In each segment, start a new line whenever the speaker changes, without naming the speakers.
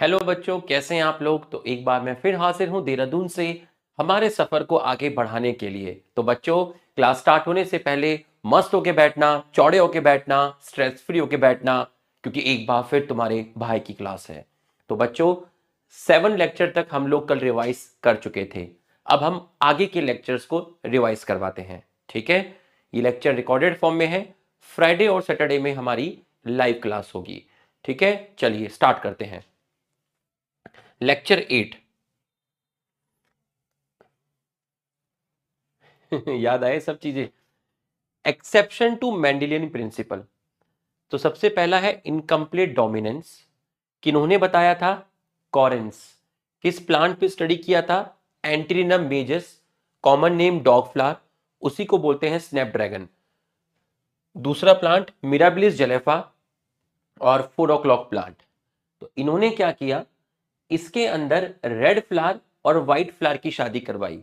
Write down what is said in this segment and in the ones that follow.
Hello बच्चों, कैसे हैं आप लोग। तो एक बार मैं फिर हाजिर हूं देहरादून से हमारे सफर को आगे बढ़ाने के लिए। तो बच्चों, क्लास स्टार्ट होने से पहले मस्त होके बैठना, चौड़े होके बैठना, स्ट्रेस फ्री होके बैठना, क्योंकि एक बार फिर तुम्हारे भाई की क्लास है। तो बच्चों, 7 लेक्चर तक हम लोग कल रिवाइज कर चुके थे। अब हम आगे के लेक्चर्स को रिवाइज करवाते हैं। ठीक है, ये लेक्चर रिकॉर्डेड फॉर्म में है। फ्राइडे और सैटरडे में हमारी लाइव क्लास होगी। ठीक है, चलिए स्टार्ट करते हैं। लेक्चर 8। याद आए सब चीजें। Exception to Mendelian principle. तो सबसे पहला है इनकम्प्लीट डोमिनेंस। किन्होंने बताया था? कॉरेंस। किस प्लांट पे स्टडी किया था? एंटीरिनम मेजस, कॉमन नेम डॉग फ्लावर, उसी को बोलते हैं स्नैपड्रैगन। दूसरा प्लांट मिराबिलिस जलेफा और 4 o'clock प्लांट। तो इन्होंने क्या किया, इसके अंदर रेड फ्लावर और व्हाइट फ्लावर की शादी करवाई।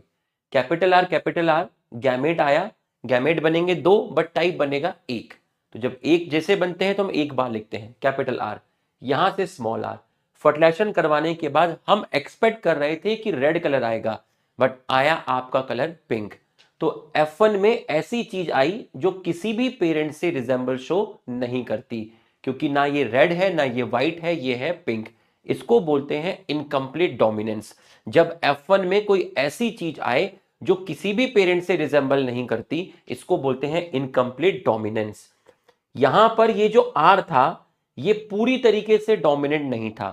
कैपिटल आर गैमेट आया। गैमेट बनेंगे दो बट टाइप बनेगा एक। तो जब एक जैसे बनते हैं तो हम एक बार लिखते हैं कैपिटल आर, यहां से स्मॉल आर। फर्टिलाइजेशन करवाने के बाद हम एक्सपेक्ट कर रहे थे कि रेड कलर आएगा, बट आया आपका कलर पिंक। तो F1 में ऐसी चीज आई जो किसी भी पेरेंट से रिजेंबल शो नहीं करती, क्योंकि ना ये रेड है ना ये व्हाइट है, ये है पिंक। इसको बोलते हैं इनकम्प्लीट डोमिनेंस। जब F1 में कोई ऐसी चीज आए जो किसी भी पेरेंट से रिजेंबल नहीं करती, इसको बोलते हैं इनकम्प्लीट डोमिनेंस। यहां पर ये जो आर था, ये पूरी तरीके से डोमिनेंट नहीं था।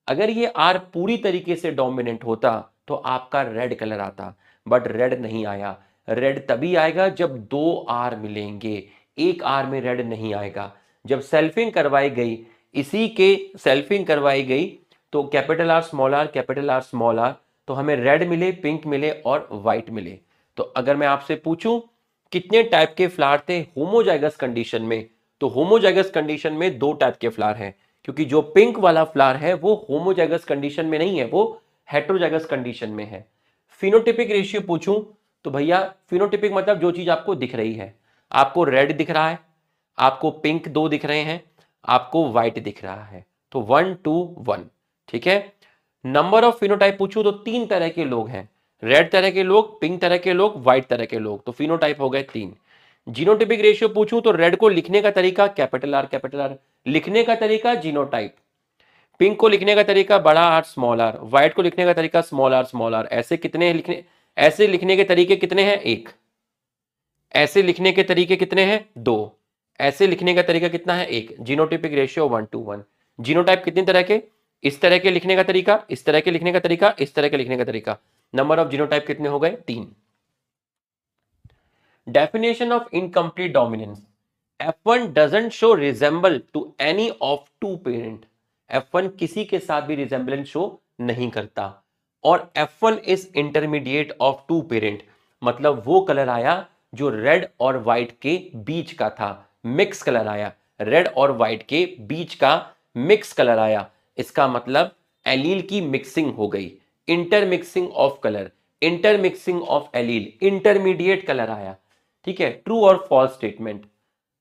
अगर ये आर पूरी तरीके से डोमिनेंट होता तो आपका रेड कलर आता, बट रेड नहीं आया। रेड तभी आएगा जब दो आर मिलेंगे, एक आर में रेड नहीं आएगा। जब सेल्फिंग करवाई गई, इसी के सेल्फिंग करवाई गई, तो capital R small R capital R small R, तो हमें रेड मिले, पिंक मिले और व्हाइट मिले। तो अगर मैं आपसे पूछूं कितने टाइप के फ्लावर थे होमोजाइगस कंडीशन में, तो होमोजाइगस कंडीशन में 2 टाइप के फ्लावर हैं, क्योंकि जो पिंक वाला फ्लावर है वो होमोजाइगस कंडीशन में नहीं है, वो हेट्रोजाइगस कंडीशन में है। फिनोटिपिक रेशियो पूछूं तो भैया, फिनोटिपिक मतलब जो चीज आपको दिख रही है। आपको रेड दिख रहा है, आपको पिंक 2 दिख रहे हैं, आपको व्हाइट दिख रहा है, तो 1 2 1। ठीक है। नंबर ऑफ फिनोटाइप पूछूं तो 3 तरह के लोग हैं। रेड तरह के लोग, पिंक तरह के लोग, व्हाइट तरह के लोग, तो फिनोटाइप हो गए 3। जीनोटिपिक रेशियो पूछूं तो रेड को लिखने का तरीका कैपिटल आर, लिखने का तरीका जीनोटाइप। पिंक को लिखने का तरीका बड़ा आर स्मॉल आर, व्हाइट को लिखने का तरीका स्मॉल आर। ऐसे कितने लिखने, ऐसे लिखने के तरीके कितने हैं? एक। ऐसे लिखने के तरीके कितने हैं? दो। ऐसे लिखने का तरीका कितना है? एक। Genotypic ratio 1:1। जीनोटाइप कितने तरह के? इस तरह के लिखने का तरीका, इस तरह के लिखने का तरीका, इस तरह के लिखने का तरीका। नंबर ऑफ जीनोटाइप कितने हो गए? 3। Definition of incomplete dominance. F1 doesn't show resemble to any of two parent. F1 किसी के साथ भी resemblance show नहीं करता। और F1 is intermediate of two parent, मतलब वो कलर आया जो रेड और व्हाइट के बीच का था, मिक्स कलर आया। रेड और व्हाइट के बीच का मिक्स कलर आया, इसका मतलब एलील की मिक्सिंग हो गई। Intermixing of colour, intermixing of allele, intermediate colour आया। ठीक है, ट्रू और false statement.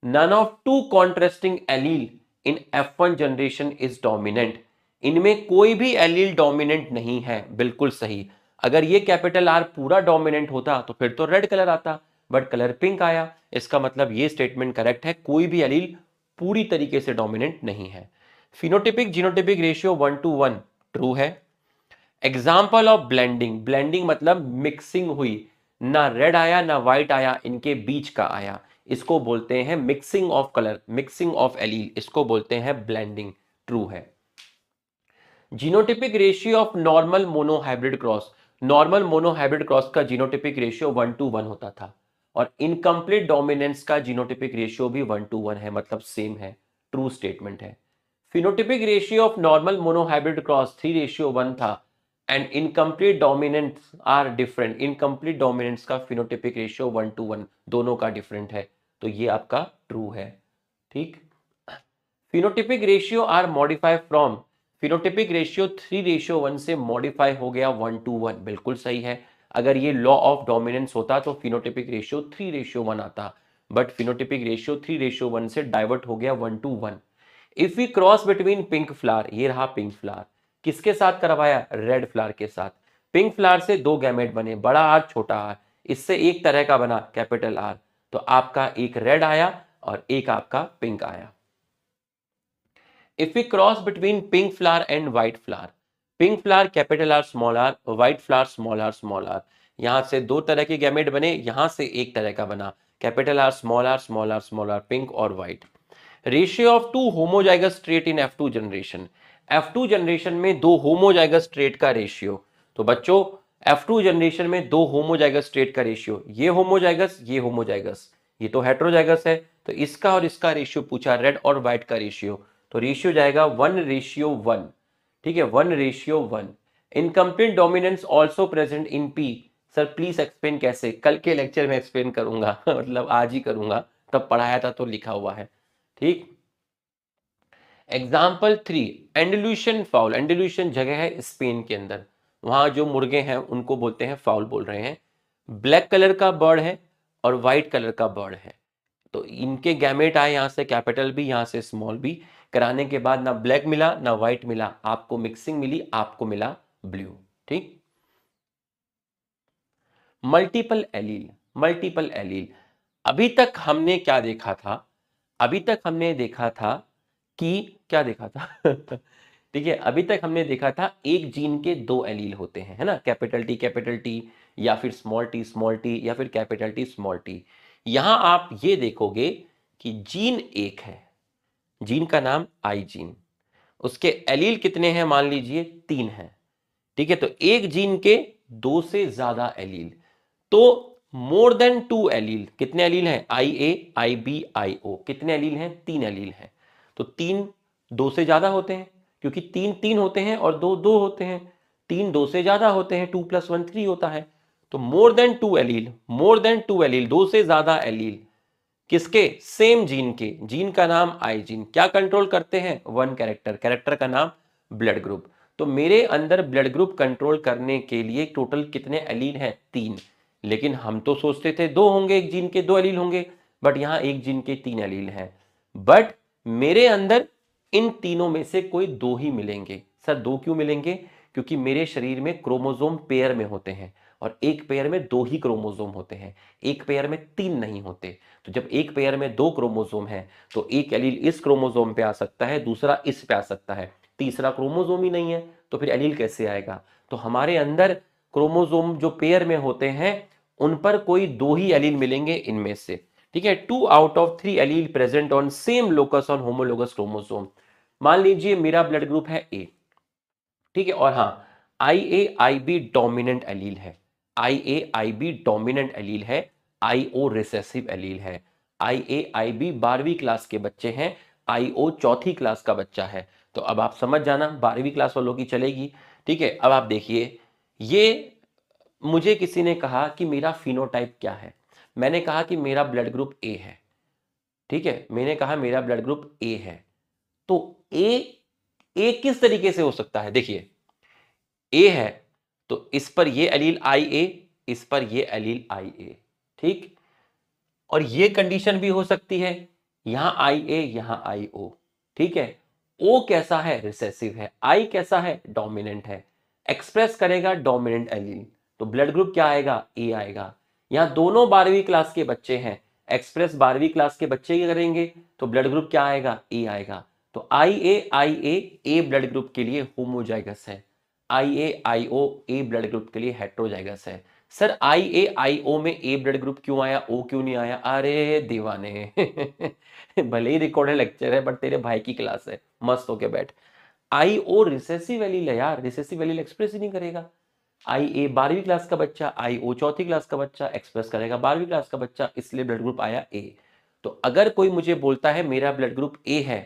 None of two contrasting allele in F1 generation is dominant. इनमें कोई भी एलील डोमिनेंट नहीं है, बिल्कुल सही। अगर ये कैपिटल आर पूरा डोमिनेंट होता तो फिर तो रेड कलर आता, बट कलर पिंक आया। इसका मतलब ये स्टेटमेंट करेक्ट है, कोई भी एलील पूरी तरीके से डोमिनेंट नहीं है। फिनोटिपिक जीनोटिपिक रेशियो 1:1 ट्रू है। एग्जाम्पल ऑफ ब्लेंडिंग, ब्लेंडिंग मतलब मिक्सिंग हुई, ना रेड आया ना व्हाइट आया, इनके बीच का आया, इसको बोलते हैं mixing of colour, mixing of allele, इसको बोलते हैं ब्लेंडिंग। ट्रू है। Genotypic ratio of normal monohybrid cross, normal monohybrid cross का जीनोटिपिक रेशियो 1:1 होता था, और इनकम्प्लीट डोमिनेंस का जीनोटिपिक रेशियो भी 1:1 है, मतलब सेम है। ट्रू स्टेटमेंट है। Phenotypic ratio of normal monohybrid cross 3:1 था, and incomplete dominance are different. Incomplete dominance का फिनोटिपिक रेशियो 1:1 दोनों का डिफरेंट है, तो ये आपका ट्रू है। ठीक। Phenotypic ratio are modify from, phenotypic ratio 3:1 से मॉडिफाई हो गया 1:1, बिल्कुल सही है। अगर ये लॉ ऑफ डोमिनेंस होता तो फिनोटिपिक रेशियो 3:1 आता, बट फिनोटिपिक रेशियो 3:1 से डाइवर्ट हो गया 1:1। If we cross between pink flower, ये रहा पिंक फ्लावर, किसके साथ करवाया? रेड फ्लावर के साथ। पिंक फ्लावर से दो गैमेट बने, बड़ा आर छोटा आर, इससे एक तरह का बना कैपिटल आर। तो आपका एक रेड आया और एक आपका पिंक आया। If we cross between pink flower and white flower, pink flower capital R small R, white flower small R small R, यहां से दो तरह के गैमेट बने, यहां से एक तरह का बना capital R small R small R small R, pink और white. Ratio of two homozygous trait in F2 generation, F2 generation में दो होमोजाइगस ट्रेट का रेशियो। तो बच्चों F2 जनरेशन में दो होमोजाइगस ट्रेट का रेशियो, ये होमोजाइगस ये होमोजाइगस, ये तो हेट्रोजाइगस है, तो इसका और इसका रेशियो पूछा, रेड और व्हाइट का रेशियो, तो रेशियो जाएगा 1:1। ठीक है, 1:1। Incomplete dominance also present in P. Sir please explain कैसे? कल के लेक्चर में एक्सप्लेन करूंगा मतलब आज ही करूंगा, तब पढ़ाया था तो लिखा हुआ है। ठीक। Example 3, एंडलुशन foul. एंडलुशन जगह है स्पेन के अंदर, वहां जो मुर्गे हैं उनको बोलते हैं फाउल बोल रहे हैं। ब्लैक कलर का बर्ड है और व्हाइट कलर का बर्ड है, तो इनके गैमेट आए यहां से कैपिटल बी यहां से स्मॉल बी, कराने के बाद ना ब्लैक मिला ना व्हाइट मिला, आपको मिक्सिंग मिली, आपको मिला ब्लू। ठीक। मल्टीपल एलील, मल्टीपल एलील, अभी तक हमने क्या देखा था? अभी तक हमने देखा था कि क्या देखा था ठीक है, अभी तक हमने देखा था एक जीन के दो एलील होते हैं, है ना, कैपिटल टी या फिर स्मॉल टी या फिर कैपिटल टी स्मॉल टी। यहां आप ये देखोगे कि जीन एक है, जीन का नाम आई जीन, उसके एलील कितने हैं? मान लीजिए 3 हैं। ठीक है, तो एक जीन के दो से ज्यादा एलील, तो मोर देन 2 एलील, कितने एलील हैं? आई ए आई बी आई ओ, कितने एलील हैं? 3 एलील हैं। तो 3 दो से ज्यादा होते हैं, क्योंकि 3 3 होते हैं और 2 2 होते हैं, 3 दो से ज्यादा होते हैं, 2 + 1 3 होता है। तो more than 2 allele, more than 2 allele, दो से ज्यादा एलील, किसके? सेम जीन के, जीन का नाम आई जीन, क्या कंट्रोल करते हैं? 1 कैरेक्टर, कैरेक्टर का नाम ब्लड ग्रुप। तो मेरे अंदर ब्लड ग्रुप कंट्रोल करने के लिए टोटल कितने एलील हैं? 3। लेकिन हम तो सोचते थे 2 होंगे, एक जीन के 2 एलील होंगे, बट यहां एक जीन के 3 एलील हैं। बट मेरे अंदर इन तीनों में से कोई 2 ही मिलेंगे। सर 2 क्यों मिलेंगे? क्योंकि मेरे शरीर में क्रोमोसोम पेयर में होते हैं, और एक पेयर में 2 ही क्रोमोसोम होते हैं, एक पेयर में 3 नहीं होते। तो जब एक पेयर में 2 क्रोमोसोम है, तो एक एलील इस क्रोमोसोम पे आ सकता है, दूसरा इस पे आ सकता है, तीसरा क्रोमोसोम ही नहीं है, तो फिर एलील कैसे आएगा? तो हमारे अंदर क्रोमोसोम जो पेयर में होते हैं उन पर कोई 2 ही एलील मिलेंगे इनमें से। ठीक है, 2 out of 3 allele present on same locus on homologous chromosome. मान लीजिए मेरा ब्लड ग्रुप है ए, ठीक है, और हाँ आई ए आई बी डोमिनेंट एलील है, आई ए आई बी डोमिनेंट एलील है, आई ओ रिसेसिव एलील है, आई ए आई बी 12वीं क्लास के बच्चे हैं, आई ओ चौथी क्लास का बच्चा है। तो अब आप समझ जाना 12वीं क्लास वालों की चलेगी। ठीक है, अब आप देखिए, ये मुझे किसी ने कहा कि मेरा फिनोटाइप क्या है, मैंने कहा कि मेरा ब्लड ग्रुप ए है। ठीक है, मैंने कहा मेरा ब्लड ग्रुप ए है, तो ए किस तरीके से हो सकता है? देखिए ए है तो इस पर ये एलील आई ए, इस पर ये एलील आई ए। ठीक, और ये कंडीशन भी हो सकती है, यहां आई ए यहां आई ओ। ठीक है, ओ कैसा है? रिसेसिव है, आई कैसा है? डोमिनेंट है, एक्सप्रेस करेगा डोमिनेंट एलील, तो ब्लड ग्रुप क्या आएगा? ए आएगा। यहां दोनों 12वीं क्लास के बच्चे हैं, एक्सप्रेस 12वीं क्लास के बच्चे ही करेंगे, तो ब्लड ग्रुप क्या आएगा? ए आएगा। तो आई ए ब्लड ग्रुप के लिए होमोजाइगस है, आई ए आई ओ ए ब्लड ग्रुप के लिए हेट्रोजाइगस है। सर आई ए आई ओ में ए ब्लड ग्रुप क्यों आया, ओ क्यों नहीं आया? अरे दीवाने भले ही रिकॉर्डेड लेक्चर है बट तेरे भाई की क्लास है, मस्त होके बैठ। आई ओ रिसेसिव एलील है यार, रिसेसिव एलील एक्सप्रेस ही नहीं करेगा। आई ए 12वीं क्लास का बच्चा, आई ओ चौथी क्लास का बच्चा, एक्सप्रेस करेगा 12वीं क्लास का बच्चा, इसलिए ब्लड ग्रुप आया ए। तो अगर कोई मुझे बोलता है मेरा ब्लड ग्रुप ए है,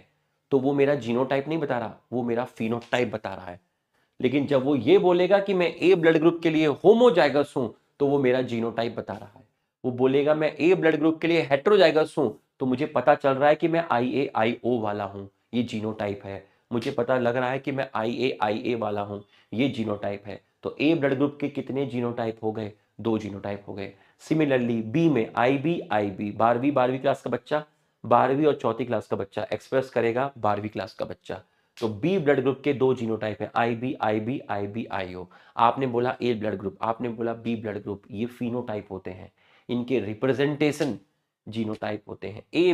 तो वो मेरा जीनोटाइप नहीं बता रहा, वो मेरा फिनोटाइप बता रहा है। लेकिन जब वो ये बोलेगा कि मैं ए ब्लड ग्रुप के लिए होमोजाइगस हूं, तो वो मेरा जीनोटाइप बता रहा है। वो बोलेगा मैं ए ब्लड ग्रुप के लिए हेट्रोजाइगस हूं, तो मुझे पता चल रहा है कि मैं आई ए आई ओ वाला हूं, ये जीनोटाइप है। मुझे पता लग रहा है कि मैं आई ए वाला हूं, ये जीनोटाइप है। तो ए ब्लड ग्रुप के कितने जीनोटाइप हो गए? 2 जीनोटाइप हो गए। सिमिलरली बी में आई बी 12वीं क्लास का बच्चा, 12वीं और चौथी क्लास का बच्चा एक्सप्रेस करेगा 12वीं क्लास का बच्चा। तो बी ब्लड ग्रुप के दो जीनोटाइप है, IB IB IB IO। आपने बोला ए ब्लड ग्रुप, आपने बोला बी ब्लड ग्रुप, ये फिनोटाइप होते हैं, इनके रिप्रेजेंटेशन जीनोटाइप होते हैं। ए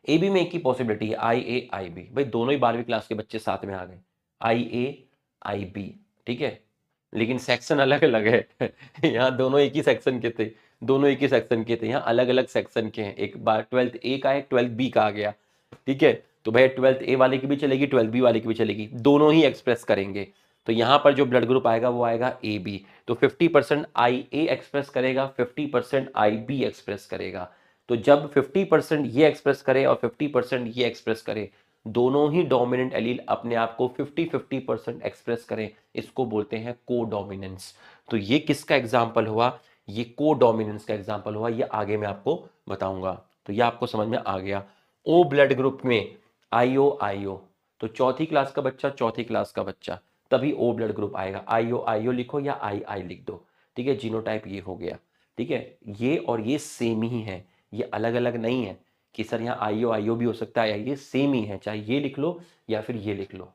बी में एक ही पॉसिबिलिटी है, IA IB। भाई दोनों ही 12वीं क्लास के बच्चे साथ में आ गए, IA IB, ठीक है, लेकिन सेक्शन अलग अलग है यहाँ दोनों एक ही सेक्शन के थे, दोनों एक ही सेक्शन के थे, यहाँ अलग अलग सेक्शन के हैं। एक बार 12th A का है, 12th B का आ गया, ठीक है। तो भाई 12th A वाले की भी चलेगी, 12th B वाले की भी चलेगी, दोनों ही एक्सप्रेस करेंगे। तो यहाँ पर जो ब्लड ग्रुप आएगा वो आएगा AB। तो 50% IA एक्सप्रेस करेगा, 50% IB एक्सप्रेस करेगा। तो जब 50% ये एक्सप्रेस करे और 50% ये एक्सप्रेस करे, दोनों ही डोमिनेंट एलील अपने आप को 50-50% एक्सप्रेस करें, इसको बोलते हैं कोडोमिनेंस। तो ये किसका एग्जांपल हुआ? ये कोडोमिनेंस का एग्जांपल हुआ, ये आगे मैं आपको बताऊंगा। तो ये आपको समझ में आ गया। ओ ब्लड ग्रुप में IO तो चौथी क्लास का बच्चा, चौथी क्लास का बच्चा, तभी ओ ब्लड ग्रुप आएगा। IO लिखो या आई लिख दो, ठीक है। जीनोटाइप ये हो गया, ठीक है। ये और ये सेम ही है, ये अलग अलग नहीं है कि सर यहाँ IO भी हो सकता है, ये सेम ही है, चाहे ये लिख लो या फिर ये लिख लो।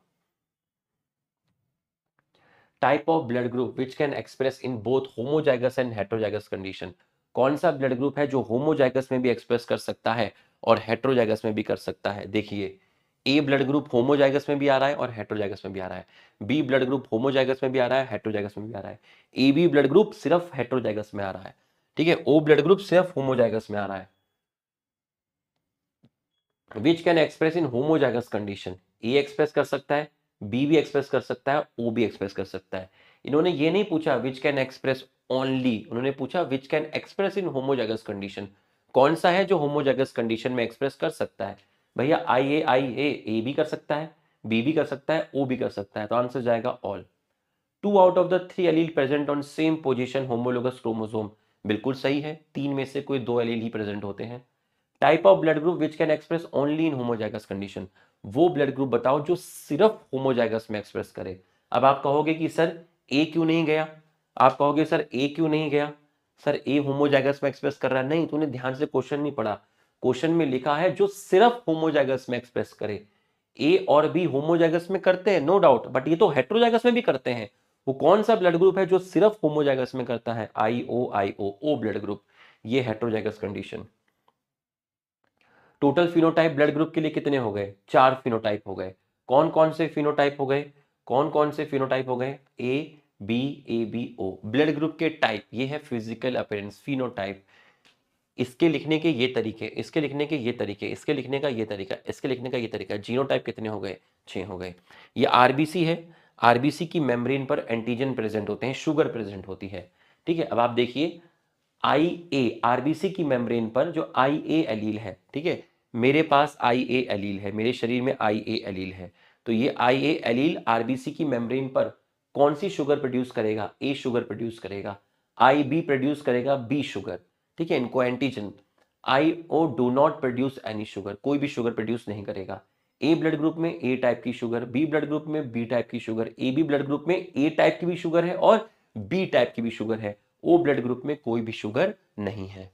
Type of blood group which can express in both homozygous and heterozygous condition. कौन सा ब्लड ग्रुप है जो होमोजाइगस में भी एक्सप्रेस कर सकता है और हेट्रोजाइगस में भी कर सकता है? देखिए, ए ब्लड ग्रुप होमोजाइगस में भी आ रहा है और हेट्रोजाइगस में भी आ रहा है, बी ब्लड ग्रुप होमोजाइगस में भी आ रहा है, हेट्रोजाइगस में भी आ रहा है, ए बी ब्लड ग्रुप सिर्फ हेट्रोजाइगस में आ रहा है, ठीक है। ओ ब्लड ग्रुप सिर्फ होमोजाइगस में आ रहा है। विच can express in homozygous condition, A express कर सकता है, बी भी एक्सप्रेस कर सकता है, ओ भी एक्सप्रेस कर सकता है। इन्होंने ये नहीं पूछा विच कैन एक्सप्रेस ओनली, उन्होंने पूछा विच can express in homozygous condition. कौन सा है जो होमोजाइगस कंडीशन में एक्सप्रेस कर सकता है? भैया IA ए भी कर सकता है, बी भी कर सकता है, ओ भी कर सकता है, तो आंसर जाएगा all. 2 out of the 3 allele present on same position homologous chromosome, बिल्कुल सही है, 3 में से कोई 2 एलील ही प्रेजेंट होते हैं। Type of blood group which can express only in homozygous condition, वो ब्लड ग्रुप बताओ जो सिर्फ होमोजाइगस में एक्सप्रेस करे। अब आप कहोगे कि सर ए क्यों नहीं गया, आप कहोगे सर ए क्यों नहीं गया, सर ए होमोजाइगस में एक्सप्रेस कर रहा है। नहीं, तूने ध्यान से क्वेश्चन नहीं पढ़ा, क्वेश्चन में लिखा है जो सिर्फ होमोजाइगस में एक्सप्रेस करे। ए और बी होमोजाइगस में करते हैं नो डाउट, बट ये तो हेट्रोजाइगस में भी करते हैं। वो कौन सा ब्लड ग्रुप है जो सिर्फ होमोजाइगस में करता है? IO ओ ब्लड ग्रुप, ये heterozygous condition. Total phenotype blood group के लिए कितने हो गए? 4 फिनोटाइप हो गए। कौन कौन से फिनोटाइप हो गए? कौन कौन से फिनोटाइप हो गए? A B ब्लड ग्रुप के टाइप, ये है फिजिकल अपीयरेंस फिनोटाइप। इसके लिखने के ये तरीके, इसके लिखने के ये तरीके, इसके लिखने का ये तरीका, इसके लिखने का ये तरीका। जीनोटाइप कितने हो गए? 6 हो गए। ये आरबीसी है, आरबीसी की मेम्ब्रेन पर एंटीजन प्रेजेंट होते हैं, शुगर प्रेजेंट होती है, ठीक है। अब आप देखिए IA आरबीसी की मेम्ब्रेन पर जो IA एलील है, ठीक है, मेरे पास IA एलील है, मेरे शरीर में IA एलील है, तो ये IA एलील आरबीसी की मेम्ब्रेन पर कौन सी शुगर प्रोड्यूस करेगा? A शुगर प्रोड्यूस करेगा। IB प्रोड्यूस करेगा B शुगर, ठीक है, इनको antigen. IO do not produce any sugar, कोई भी शुगर प्रोड्यूस नहीं करेगा। ए ब्लड ग्रुप में ए टाइप की शुगर, बी ब्लड ग्रुप में बी टाइप की sugar, A B blood group में ए टाइप की भी शुगर है और बी टाइप की भी शुगर है। ओ ब्लड ग्रुप में कोई भी शुगर नहीं है।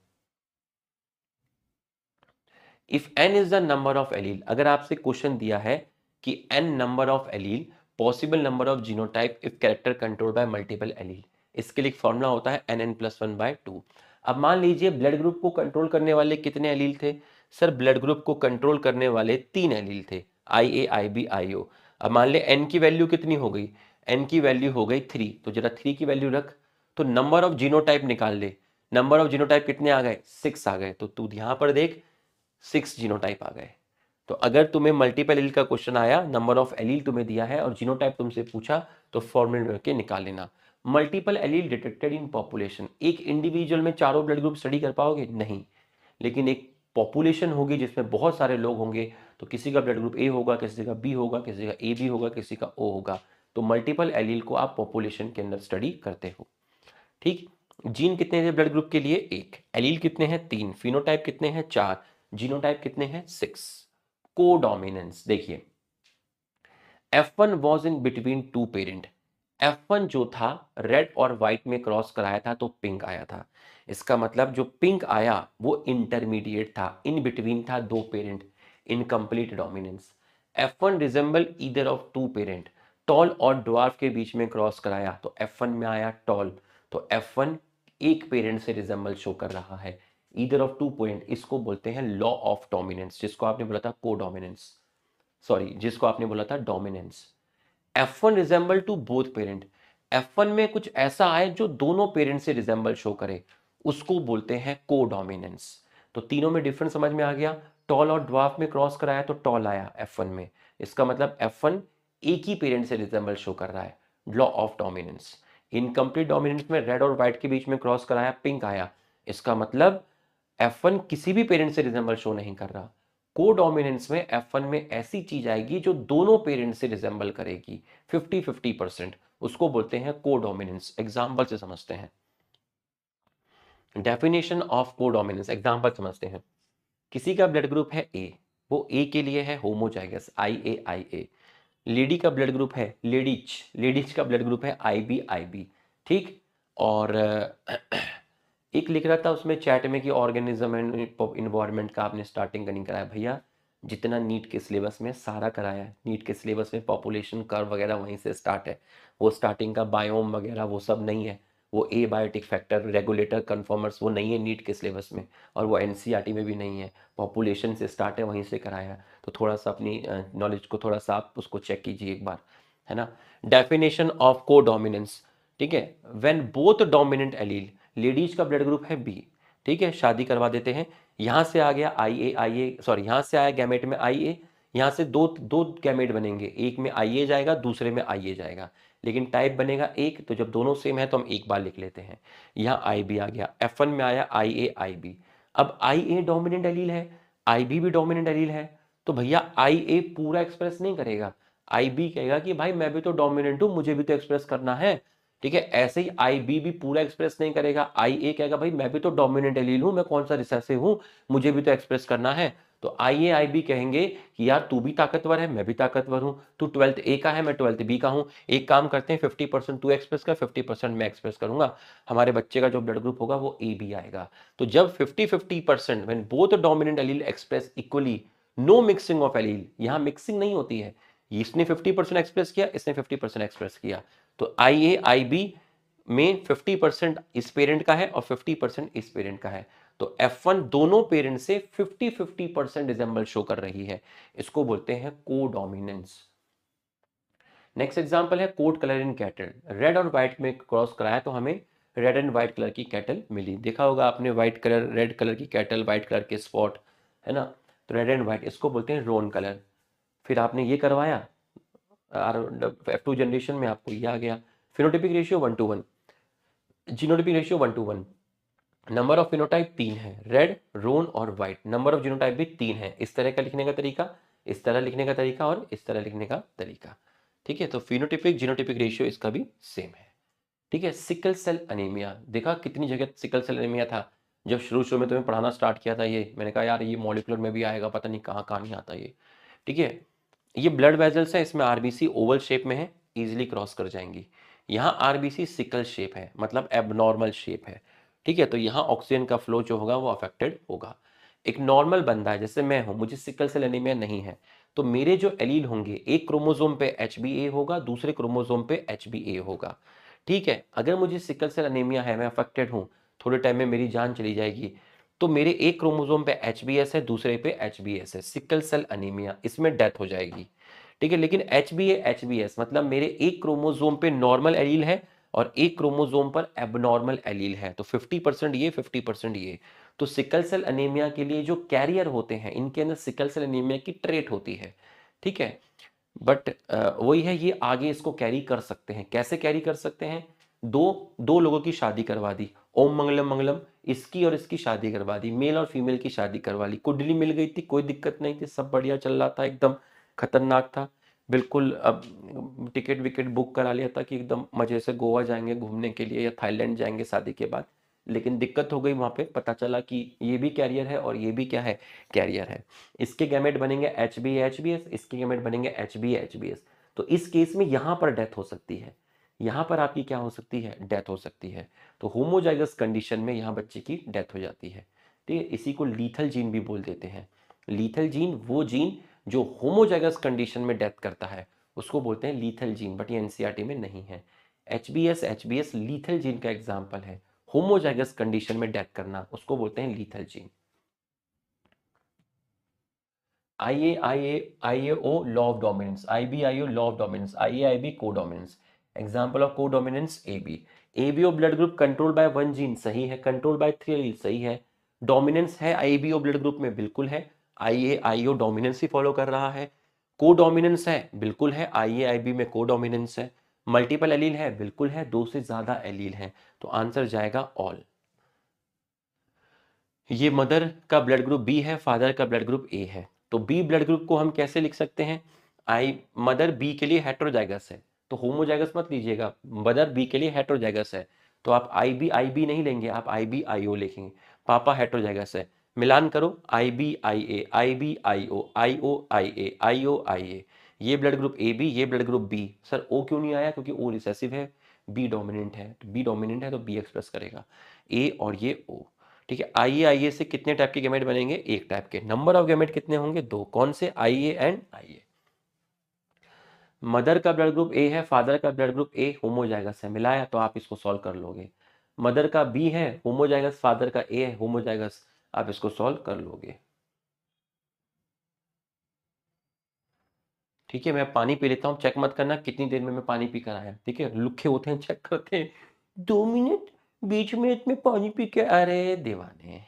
If n is the number of allele, अगर आपसे क्वेश्चन दिया है कि n number of allele, possible number of genotype if character control by multiple allele, इसके लिए फॉर्मूला होता है nn+1/2। अब मान लीजिए ब्लड ग्रुप को कंट्रोल करने वाले कितने एलील थे? सर ब्लड ग्रुप को कंट्रोल करने वाले 3 एलील थे, IA IB IO। अब मान ले n की वैल्यू कितनी हो गई? n की वैल्यू हो गई 3, तो जरा 3 की वैल्यू रख, तो नंबर ऑफ जीनोटाइप निकाल ले। नंबर ऑफ जीनोटाइप कितने आ गए? 6 आ गए। तो तू यहां पर देख 6 जीनोटाइप आ गए। तो अगर तुम्हें मल्टीपल एलील का क्वेश्चन आया, नंबर ऑफ एलील तुम्हें दिया है और जीनोटाइप तुमसे पूछा, तो फॉर्मूले में के निकाल लेना। Multiple allele detected in population, एक इंडिविजुअल में चारों ब्लड ग्रुप स्टडी कर पाओगे? नहीं, लेकिन एक पॉपुलेशन होगी जिसमें बहुत सारे लोग होंगे, तो किसी का ब्लड ग्रुप A होगा, किसी का B होगा, किसी का AB होगा, किसी का O होगा। तो मल्टीपल एलील को आप पॉपुलेशन के अंदर स्टडी करते हो, ठीक। जीन कितने थे ब्लड ग्रुप के लिए? 1। एलील कितने हैं? 3। फिनोटाइप कितने हैं? 4। जीनोटाइप कितने हैं? 6। कोडोमिनेंस देखिए, F1 was in between 2 parent. F1 जो था रेड और व्हाइट में क्रॉस कराया था तो पिंक आया था। इसका मतलब जो पिंक आया वो इंटरमीडिएट था, इन बिटवीन था 2 parent, incomplete dominance. F1 resemble either of two parent, tall और ड्वार्फ के बीच में क्रॉस कराया तो F1 में आया टॉल, तो F1 एक पेरेंट से रिजेंबल शो कर रहा है, ईदर ऑफ टू पेरेंट, इसको बोलते हैं लॉ ऑफ डोमिनेंस, जिसको आपने बोला था को डोमिनेंस, सॉरी जिसको आपने बोला था dominance. F1 resemble to both parent, F1 में कुछ ऐसा आए जो दोनों पेरेंट से रिजेंबल शो करे, उसको बोलते हैं को डोमिनेंस। तो तीनों में डिफरेंस समझ में आ गया। टॉल और ड्वार्फ में क्रॉस कराया तो टॉल आया F1 में, इसका मतलब F1 एक ही पेरेंट से रिजेंबल शो कर रहा है, law of dominance. Incomplete dominance में रेड और व्हाइट के बीच में क्रॉस कराया, पिंक आया, इसका मतलब F1 किसी भी पेरेंट से रिजेंबल शो नहीं कर रहा। को डोमिनेंस में F1 में ऐसी चीज आएगी जो दोनों पेरेंट से रिजेंबल करेगी 50-50%, उसको बोलते हैं को डोमिनेंस। एग्जाम्पल से समझते हैं, डेफिनेशन ऑफ को डोमिनेंस, एग्जाम्पल समझते हैं। किसी का ब्लड ग्रुप है ए, वो ए के लिए है होमोजाइगस IA। लेडी का ब्लड ग्रुप है लेडीज, लेडीज का ब्लड ग्रुप है IB। ठीक, और एक लिख रहा था उसमें चैट में कि ऑर्गेनिज्म एंड इन्वायरमेंट का आपने स्टार्टिंग का नहीं कराया। भैया जितना नीट के सिलेबस में सारा कराया है, नीट के सिलेबस में पॉपुलेशन कर्व वगैरह वहीं से स्टार्ट है, वो स्टार्टिंग का बायोम वगैरह वो सब नहीं है, वो ए बायोटिक फैक्टर रेगुलेटर कन्फर्मर्स वो नहीं है नीट के सिलेबस में, और वो NCERT में भी नहीं है, पॉपुलेशन से स्टार्ट है, वहीं से कराया। तो थोड़ा सा अपनी नॉलेज को थोड़ा सा आप उसको चेक कीजिए एक बार, है ना। डेफिनेशन ऑफ को डोमिनेंस, ठीक है, when both dominant allele, ladies का ब्लड ग्रुप है बी, ठीक है, शादी करवा देते हैं, यहां से आ गया IA, सॉरी यहां से आया गैमेट में IA, यहां से दो दो गैमेट बनेंगे, एक में IA जाएगा दूसरे में IA जाएगा, लेकिन टाइप बनेगा एक, तो जब दोनों सेम है तो हम एक बार लिख लेते हैं। यहाँ IB आ गया, F1 में आया IA। अब IA डोमिनेंट एलील है, IB भी डोमिनेंट एलील है, तो भैया IA पूरा एक्सप्रेस नहीं करेगा, IB कहेगा कि भाई मैं भी तो डोमिनेंट हूं, मुझे भी तो एक्सप्रेस करना है, ठीक है। ऐसे ही IB भी पूरा एक्सप्रेस नहीं करेगा, IA कहेगा भाई मैं भी तो डोमिनेंट एलील हूं, मैं कौन सा रिसेसिव हूं, मुझे भी तो एक्सप्रेस करना है। तो IA IB कहेंगे कि यार तू भी ताकतवर है मैं भी ताकतवर हूं, तू 12th A का है मैं 12th B का हूं, एक काम करते हैं 50% तू एक्सप्रेस कर 50% मैं एक्सप्रेस करूंगा, हमारे बच्चे का जो ब्लड ग्रुप होगा वो AB आएगा। तो जब 50-50% when both dominant allele express equally, no mixing of allele, यहां मिक्सिंग नहीं होती है, इसने 50% एक्सप्रेस किया इसने 50% एक्सप्रेस किया, तो IA IB में 50% इस पेरेंट का है और 50% इस पेरेंट का है, तो F1 दोनों पेरेंट से 50-50% रिजेंबल शो कर रही है, इसको बोलते हैं को डोमिनेंस। नेक्स्ट एग्जांपल है coat colour in cattle, red और व्हाइट में क्रॉस कराया तो हमें रेड एंड व्हाइट कलर की कैटल मिली। देखा होगा आपने व्हाइट कलर रेड कलर की कैटल, व्हाइट कलर के स्पॉट, है ना, तो रेड एंड व्हाइट, इसको बोलते हैं रोन कलर। फिर आपने ये करवाया F2 जनरेशन में, आपको ये आ गया phenotypic ratio 1:1, genotypic ratio 1:1, number of phenotype 3 है, रेड रोन और व्हाइट, नंबर ऑफ जीनोटाइप भी 3 है। इस तरह का लिखने का तरीका, इस तरह लिखने का तरीका और इस तरह लिखने का तरीका, ठीक है। तो फिनोटाइपिक जीनोटाइपिक रेशियो इसका भी सेम है, ठीक है। सिकल सेल अनीमिया, देखा कितनी जगह सिकल सेल अनीमिया था, जब शुरू शुरू में तुम्हें पढ़ाना स्टार्ट किया था ये, मैंने कहा यार ये मॉलिक्यूलर में भी आएगा, पता नहीं कहाँ कहाँ नहीं आता ये, ठीक है। ये ब्लड वेजल्स है, इसमें आरबीसी ओवल शेप में है, इजीली क्रॉस कर जाएंगी। यहाँ आरबीसी सिकल शेप है, मतलब एबनॉर्मल शेप है, ठीक है। तो यहाँ ऑक्सीजन का फ्लो जो होगा वो अफेक्टेड होगा। एक नॉर्मल बंदा है जैसे मैं हूँ, मुझे सिकल सेल एनीमिया नहीं है, तो मेरे जो एलील होंगे एक क्रोमोसोम पे HbA होगा, दूसरे क्रोमोसोम पे HbA होगा, ठीक है। अगर मुझे सिकल सेल एनीमिया है, मैं अफेक्टेड हूँ, थोड़े टाइम में मेरी जान चली जाएगी, तो मेरे एक क्रोमोसोम पे HbS है दूसरे पे HbS है, सिकल सेल अनीमिया, इसमें डेथ हो जाएगी, ठीक है। लेकिन HbA HbS मतलब मेरे एक क्रोमोसोम पे नॉर्मल एलील है और एक क्रोमोसोम पर एबनॉर्मल एलील है, तो 50% ये 50% ये। तो सिकल सेल अनीमिया के लिए जो कैरियर होते हैं इनके अंदर सिकल सेल अनीमिया की ट्रेट होती है, ठीक है। बट वही है, ये आगे इसको कैरी कर सकते हैं, कैसे कैरी कर सकते हैं, दो दो लोगों की शादी करवा दी, ओम मंगलम मंगलम, इसकी और इसकी शादी करवा दी, मेल और फीमेल की शादी करवा ली, कुंडली मिल गई थी, कोई दिक्कत नहीं थी, सब बढ़िया चल रहा था, एकदम खतरनाक था बिल्कुल। अब टिकट विकेट बुक करा लिया था कि एकदम मजे से गोवा जाएंगे घूमने के लिए या थाईलैंड जाएंगे शादी के बाद, लेकिन दिक्कत हो गई वहां पे, पता चला कि ये भी कैरियर है और ये भी क्या है, कैरियर है। इसके गैमेट बनेंगे HbA HbS, इसके गैमेट बनेंगे HbA HbS, तो इस केस में यहां पर डेथ हो सकती है, यहां पर आपकी क्या हो सकती है, डेथ हो सकती है। तो होमोजाइगस कंडीशन में यहां बच्चे की डेथ हो जाती है, ठीक है। इसी को लीथल जीन भी बोल देते हैं। लीथल जीन वो जीन जो होमोजाइगस कंडीशन में डेथ करता है उसको बोलते हैं लीथल जीन, बट ये एनसीईआरटी में नहीं है। एचबीएस लीथल जीन का एग्जाम्पल है। होमोजाइगस कंडीशन में डेथ करना उसको बोलते हैं lethal gene. IAO law of dominance, IBIO law of dominance, IAIB codominance. Example of codominance AB। ABO blood group control by 1 gene सही है, कंट्रोल बाय 3 एलील सही है। डोमिनेंस है IBO ब्लड ग्रुप में, बिल्कुल है। IAIO डोमिनेंस ही follow कर रहा है। कोडोमिनेंस है, बिल्कुल है। IAIB में कोडोमिनेंस है। मल्टीपल एलील है, बिल्कुल है। 2 से ज्यादा एलील है, तो आंसर जाएगा ऑल। ये मदर का ब्लड ग्रुप बी है, फादर का ब्लड ग्रुप ए है, तो बी ब्लड ग्रुप को हम कैसे लिख सकते हैं? मदर बी के लिए हेट्रोजाइगस है, तो होमोजाइगस मत लीजिएगा, मदर बी के लिए हेट्रोजाइगस है, तो आप आई बी नहीं लेंगे, आप IBIO लिखेंगे। पापा हेट्रोजाइगस है, मिलान करो, IBIA, IBIO, IOIA, IOIA। ये ब्लड ग्रुप AB, ये blood group B। Sir O क्यों नहीं आया? क्योंकि O रिसेसिव है, B डोमिनेंट है, तो B डोमिनेंट है तो B एक्सप्रेस करेगा, A और ये O। ठीक है। आईए से कितने टाइप के गैमेट बनेंगे? एक टाइप के। नंबर ऑफ गैमेट कितने होंगे? 2। कौन से? IA and IA। मदर का ब्लड ग्रुप ए है, फादर का ब्लड ग्रुप ए होमोजाइगस है, मिलाया तो आप इसको सॉल्व कर लोगे। मदर का बी है होमोजाइगस, फादर का ए है होमोजाइगस, आप इसको सॉल्व कर लोगे। ठीक है, मैं पानी पी लेता हूँ, चेक मत करना कितनी देर में मैं पानी पी कर आया। ठीक है, लुखे होते हैं, चेक करते हैं 2 मिनट बीच में इतने पानी पी के। अरे दीवाने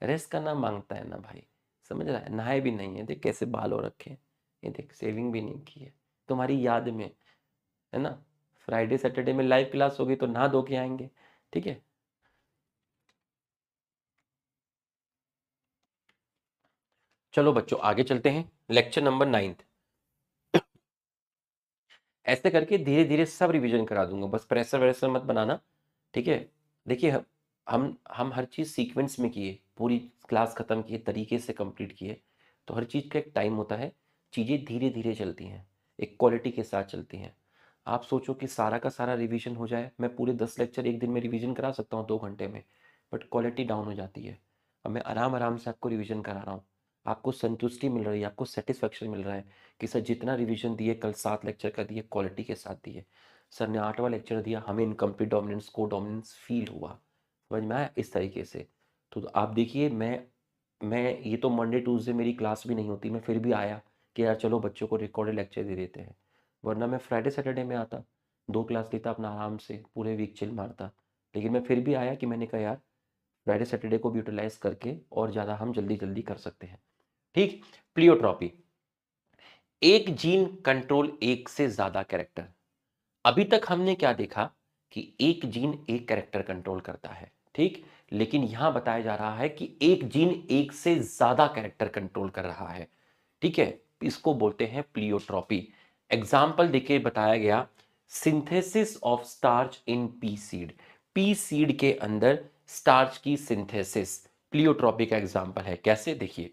रेस्ट करना मांगता है ना भाई, समझ रहा है? नहाए भी नहीं है, देख कैसे बाल हो रखे हैं, ये देख सेविंग भी नहीं की है, तुम्हारी याद में, है ना? फ्राइडे सैटरडे में लाइव क्लास होगी तो नहा धो के आएंगे। ठीक है, चलो बच्चों आगे चलते हैं। Lecture number 9। ऐसे करके धीरे धीरे सब रिवीजन करा दूंगा, बस प्रेशर वैसर मत बनाना। ठीक है, देखिए हम हर चीज़ सीक्वेंस में किए, पूरी क्लास ख़त्म किए, तरीके से कंप्लीट किए, तो हर चीज़ का एक टाइम होता है, चीज़ें धीरे धीरे चलती हैं, एक क्वालिटी के साथ चलती हैं। आप सोचो कि सारा का सारा रिवीजन हो जाए, मैं पूरे 10 लेक्चर एक दिन में रिवीजन करा सकता हूँ 2 घंटे में, बट क्वालिटी डाउन हो जाती है। अब मैं आराम आराम से आपको रिवीजन करा रहा हूँ, आपको संतुष्टि मिल रही है, आपको सेटिस्फेक्शन मिल रहा है कि सर जितना रिवीजन दिए, कल 7 लेक्चर का दिए, क्वालिटी के साथ दिए। सर ने 8वां लेक्चर दिया, हमें इनकम्प्लीट डोमिनेंस को डोमिनेंस फील हुआ, समझ में आया? इस तरीके से तो आप देखिए, मैं ये तो मंडे ट्यूसडे मेरी क्लास भी नहीं होती, मैं फिर भी आया कि यार चलो बच्चों को रिकॉर्डेड लेक्चर दे देते हैं, वरना मैं फ्राइडे सैटरडे में आता, 2 क्लास लेता, अपना आराम से पूरे वीक चिल मारता। लेकिन मैं फिर भी आया कि मैंने कहा यार फ्राइडे सैटरडे को भी यूटिलाइज करके और ज़्यादा हम जल्दी जल्दी कर सकते हैं। ठीक। प्लियोट्रॉपी, एक जीन कंट्रोल एक से ज्यादा कैरेक्टर। अभी तक हमने क्या देखा कि एक जीन एक कैरेक्टर कंट्रोल करता है, ठीक, लेकिन यहां बताया जा रहा है कि एक जीन एक से ज्यादा कैरेक्टर कंट्रोल कर रहा है। ठीक है, इसको बोलते हैं प्लियोट्रॉपी। एग्जाम्पल देके बताया गया, synthesis of starch in P seed, P seed के अंदर स्टार्च की सिंथेसिस प्लियोट्रॉपी का एग्जाम्पल है। कैसे? देखिए,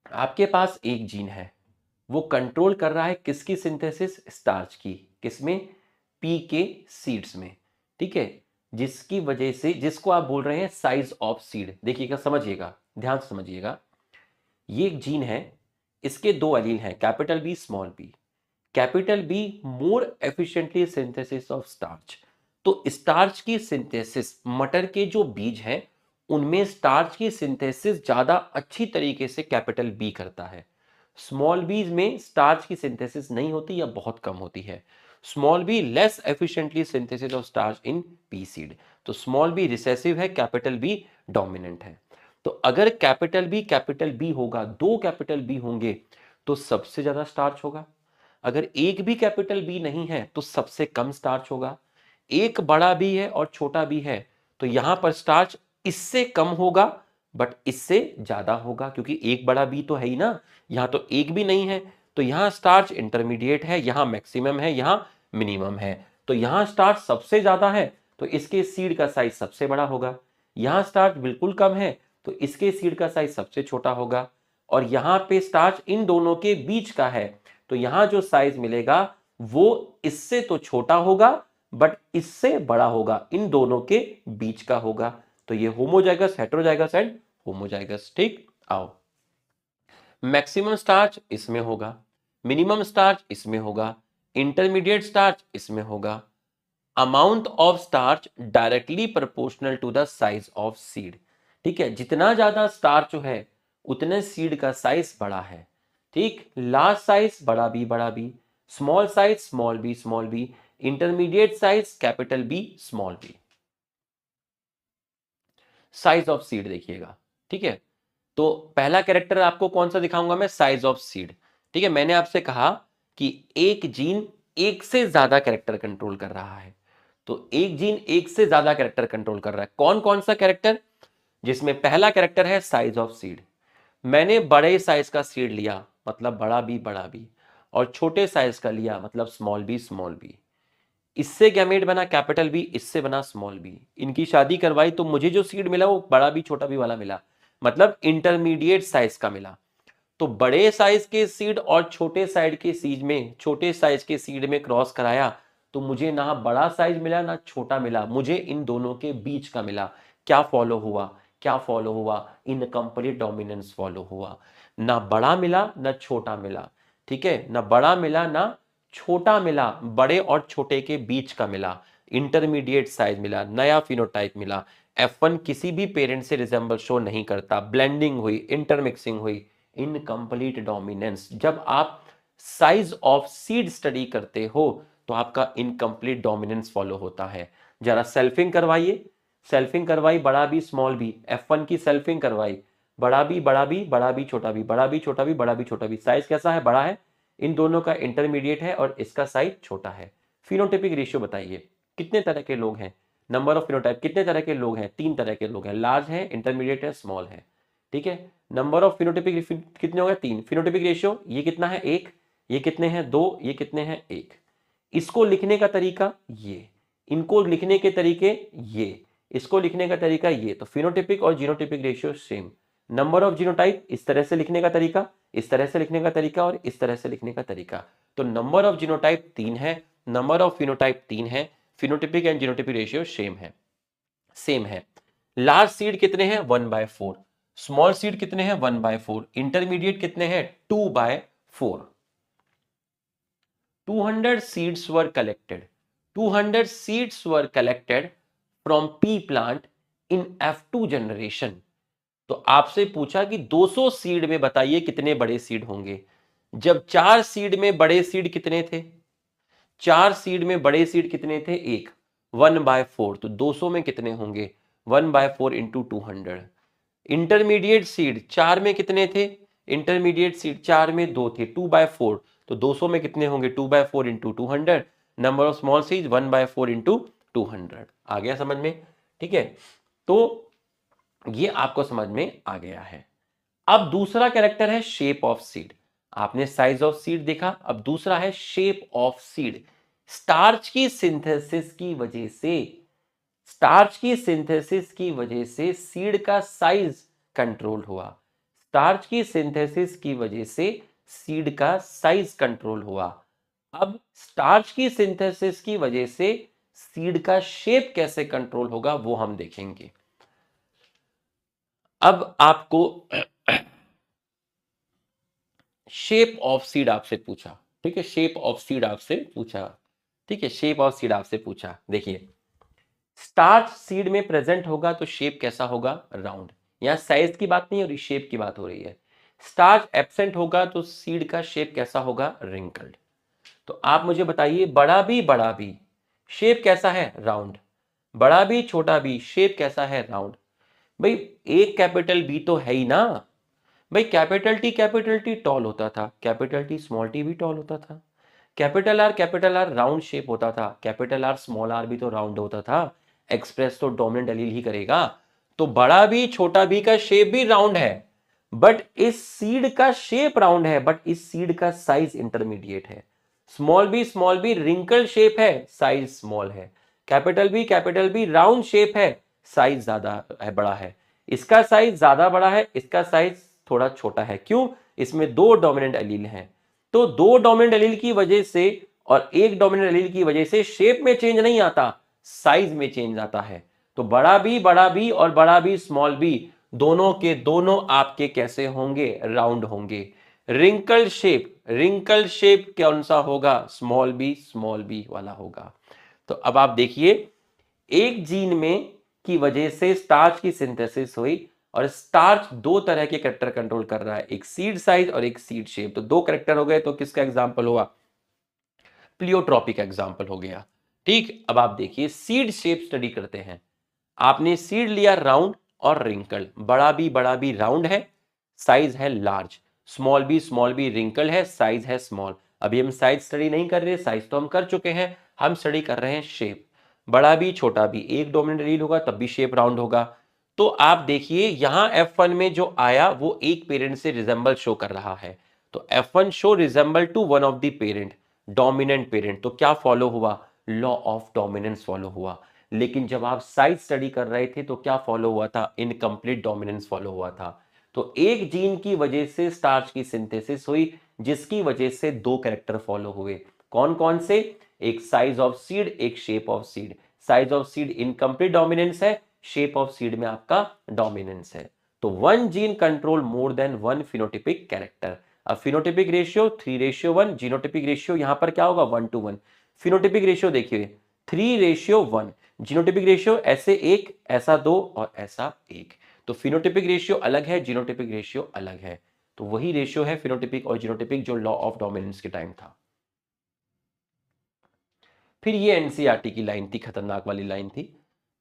आपके पास एक जीन है, वो कंट्रोल कर रहा है किसकी सिंथेसिस? स्टार्च की। किसमें? पी के सीड्स में। ठीक है, जिसकी वजह से, जिसको आप बोल रहे हैं साइज ऑफ सीड। देखिएगा, समझिएगा, ध्यान से समझिएगा, ये एक जीन है, इसके 2 एलील हैं, capital B small B. Capital B more efficiently synthesis of starch, तो स्टार्च की सिंथेसिस, मटर के जो बीज हैं उनमें स्टार्च की सिंथेसिस ज्यादा अच्छी तरीके से कैपिटल बी करता है। स्मॉल बीज में स्टार्च की सिंथेसिस नहीं होती या बहुत कम होती है। Small be less efficiently synthesis of starch in P seed, तो स्मॉल बी रिसेसिव है, कैपिटल बी डोमिनेंट है। तो अगर कैपिटल बी होगा, 2 कैपिटल बी होंगे तो सबसे ज्यादा स्टार्च होगा। अगर एक भी कैपिटल बी नहीं है तो सबसे कम स्टार्च होगा। एक बड़ा बी है और छोटा बी है तो यहां पर स्टार्च इससे कम होगा बट इससे ज्यादा होगा, क्योंकि एक बड़ा बी तो है ही ना, यहां तो एक भी नहीं है, तो यहां स्टार्च इंटरमीडिएट है, यहां मैक्सिमम है, यहां मिनिमम है। तो यहां स्टार्च सबसे ज्यादा है तो इसके सीड का साइज सबसे बड़ा होगा। यहां स्टार्च बिल्कुल कम है तो इसके सीड का साइज सबसे छोटा होगा। और यहां पे स्टार्च इन दोनों के बीच का है तो यहां जो साइज मिलेगा वो इससे तो छोटा होगा बट इससे बड़ा होगा, इन दोनों के बीच का होगा। तो ये होमोजाइगस, हेटेरोजाइगस एंड होमोजाइगस। ठीक, आओ मैक्सिमम स्टार्च इसमें होगा, मिनिमम स्टार्च इसमें होगा, इंटरमीडिएट स्टार्च इसमें होगा। Amount of starch directly proportional to the size of seed. ठीक है, जितना ज्यादा स्टार्च है उतने सीड का साइज बड़ा है। ठीक, लार्ज साइज बड़ा B, small size small B, intermediate size capital B small B. Size of seed देखिएगा। ठीक है, तो पहला कैरेक्टर आपको कौन सा दिखाऊंगा मैं, साइज ऑफ सीड। ठीक है, मैंने आपसे कहा कि एक जीन एक से ज्यादा कैरेक्टर कंट्रोल कर रहा है, तो एक जीन एक से ज्यादा कैरेक्टर कंट्रोल कर रहा है। कौन कौन सा कैरेक्टर, जिसमें पहला कैरेक्टर है साइज ऑफ सीड। मैंने बड़े साइज का सीड लिया मतलब बड़ा बी, और छोटे साइज का लिया मतलब स्मॉल बी। इससे गैमेट बना कैपिटल बी, इससे बना स्मॉल बी। इनकी शादी करवाई तो मुझे जो सीड मिला वो बड़ा बी छोटा बी वाला मिला, मतलब इंटरमीडिएट साइज का मिला। तो बड़े साइज के सीड और छोटे साइज के सीड में, छोटे साइज के सीड में क्रॉस कराया तो मुझे ना बड़ा साइज मिला ना छोटा मिला, मुझे इन दोनों के बीच का मिला। क्या फॉलो हुआ, क्या फॉलो हुआ, इनकम्प्लीट डोमिनेंस फॉलो हुआ। ना बड़ा मिला ना छोटा मिला। ठीक है, ना बड़ा मिला ना छोटा मिला, बड़े और छोटे के बीच का मिला, इंटरमीडिएट साइज मिला, नया फिनोटाइप मिला। F1 किसी भी पेरेंट से रिजेंबल शो नहीं करता, ब्लेंडिंग हुई, इंटरमिक्सिंग हुई, इनकम्प्लीट डोमिनेंस। जब आप साइज ऑफ सीड स्टडी करते हो तो आपका इनकम्प्लीट डोमिनेंस फॉलो होता है। जरा सेल्फिंग करवाइए, सेल्फिंग करवाई बड़ा बी स्मॉल बी, F1 की सेल्फिंग करवाई, बड़ा बी छोटा बी, बड़ा बी छोटा बी, बड़ा बी छोटा बी। साइज कैसा है, बड़ा है, इन दोनों का इंटरमीडिएट है और इसका साइज छोटा है। फिनोटाइपिक रेशियो बताइए कितने तरह के लोग हैं, नंबर ऑफ फिनोटाइप कितने तरह के लोग हैं, 3 तरह के लोग हैं, लार्ज है, इंटरमीडिएट है, स्मॉल है। ठीक है, नंबर ऑफ फिनोटाइपिक कितने हो गए, 3। फिनोटाइपिक रेशियो ये कितना है, 1, ये कितने हैं, 2, ये कितने हैं, 1। इसको लिखने का तरीका ये, इनको लिखने के तरीके ये, इसको लिखने का तरीका ये। तो फिनोटाइपिक और genotypic ratio same. Number of genotype इस तरह से लिखने का तरीका, इस तरह से लिखने का तरीका और इस तरह से लिखने का तरीका। तो नंबर ऑफ जीनोटाइप 3 है, नंबर ऑफ फिनोटाइप 3 है, phenotypic and genotypic ratio same है। लार्ज सीड कितने हैं, 1/4। स्मॉल सीड कितने हैं, 1/4। इंटरमीडिएट कितने हैं, 2/4। 200 seeds were collected. 200 seeds were collected from pea plant in F2 generation. तो आपसे पूछा कि 200 सीड में बताइए कितने बड़े सीड होंगे। जब 4 सीड में बड़े सीड कितने थे, 4 सीड में बड़े सीड कितने थे, 1, 1/4। तो 200 में कितने होंगे, 1/4 इंटू 200। इंटरमीडिएट सीड 4 में कितने थे, इंटरमीडिएट सीड 4 में 2 थे, 2/4। तो 200 में कितने होंगे, 2/4 into 200। Number of small seed 1/4 into 200। आ गया समझ में। ठीक है, तो ये आपको समझ में आ गया है। अब दूसरा कैरेक्टर है शेप ऑफ सीड। आपने साइज ऑफ सीड देखा, अब दूसरा है शेप ऑफ सीड। स्टार्च की सिंथेसिस की वजह से, स्टार्च की सिंथेसिस की वजह से सीड का साइज कंट्रोल हुआ। स्टार्च की सिंथेसिस की वजह से सीड का साइज कंट्रोल हुआ। अब स्टार्च की सिंथेसिस की वजह से सीड का शेप कैसे कंट्रोल होगा वो हम देखेंगे। अब आपको शेप ऑफ सीड आपसे पूछा, ठीक है, शेप ऑफ सीड आपसे पूछा, ठीक है, शेप ऑफ सीड आपसे पूछा। देखिए, स्टार्च सीड में प्रेजेंट होगा तो शेप कैसा होगा, राउंड। यहां साइज की बात नहीं हो रही, शेप की बात हो रही है। स्टार्च एब्सेंट होगा तो सीड का शेप कैसा होगा, रिंकल्ड। तो आप मुझे बताइए, बड़ा बी शेप कैसा है, राउंड। बड़ा बी छोटा बी शेप कैसा है, राउंड। भाई एक कैपिटल बी तो है ही ना। भाई कैपिटल टी टॉल होता था, कैपिटल टी स्मॉल टी भी टॉल होता था। कैपिटल आर राउंड शेप होता था, कैपिटल आर स्मॉल आर भी तो राउंड होता था। एक्सप्रेस तो डोमिनेंट एलील ही करेगा। तो बड़ा बी छोटा बी का शेप भी राउंड है, बट इस सीड का शेप राउंड है, बट इस सीड का साइज इंटरमीडिएट है। स्मॉल बी रिंकल शेप है, साइज स्मॉल है। कैपिटल बी राउंड शेप है, साइज ज्यादा है, बड़ा है। इसका साइज ज्यादा बड़ा है, इसका साइज थोड़ा छोटा है। क्यों, इसमें 2 डोमिनेंट एलील हैं। तो 2 डोमिनेंट एलील की वजह से और 1 डोमिनेंट एलील की वजह से शेप में चेंज नहीं आता, साइज में चेंज आता है। तो बड़ा बी और बड़ा बी स्मॉल बी दोनों के दोनों आपके कैसे होंगे, राउंड होंगे। रिंकल शेप कौन सा होगा, स्मॉल बी वाला होगा। तो अब आप देखिए, एक जीन में की वजह से स्टार्च की सिंथेसिस हुई, और स्टार्च दो तरह के कैरेक्टर कंट्रोल कर रहा है, एक सीड साइज और एक सीड शेप। तो दो कैरेक्टर हो गए, तो किसका एग्जांपल हुआ, प्लियोट्रॉपिक एग्जांपल हो गया। ठीक, अब आप देखिए सीड शेप स्टडी करते हैं। आपने सीड लिया राउंड और रिंकल, बड़ा बी राउंड है, साइज है लार्ज, स्मॉल बी रिंकल है, साइज है स्मॉल। अभी हम साइज स्टडी नहीं कर रहे, साइज तो हम कर चुके हैं, हम स्टडी कर रहे हैं शेप। बड़ा बी छोटा बी, एक डोमिनेंट एलील होगा तब भी शेप राउंड होगा। तो आप देखिए यहां F1 में जो आया वो एक पेरेंट से रिजेंबल शो कर रहा है, तो F1 show resemble to one of the parent, dominant parent. तो क्या फॉलो हुआ, लॉ ऑफ डोमिनेंस फॉलो हुआ। लेकिन जब आप साइज स्टडी कर रहे थे तो क्या फॉलो हुआ था, इनकम्प्लीट डोमिनेंस फॉलो हुआ था। तो एक जीन की वजह से स्टार्च की सिंथेसिस हुई, जिसकी वजह से दो कैरेक्टर फॉलो हुए। कौन कौन से, एक साइज ऑफ सीड, एक shape of seed. Size of seed incomplete dominance है, शेप ऑफ सीड में आपका डोमिनेंस है। तो one gene control more than one phenotypic character. अब फिनोटिपिक रेशियो 3:1, जीनोटिपिक रेशियो यहां पर क्या होगा 1:1। फिनोटिपिक रेशियो देखिए 3:1, जीनोटिपिक रेशियो ऐसे एक, ऐसा दो और ऐसा एक। तो फिनोटिपिक रेशियो अलग है, जीनोटिपिक रेशियो अलग है। तो वही रेशियो है फिनोटिपिक और जीनोटिपिक जो लॉ ऑफ डोमिनेंस के टाइम था। फिर ये एनसीईआरटी की लाइन थी, खतरनाक वाली लाइन थी।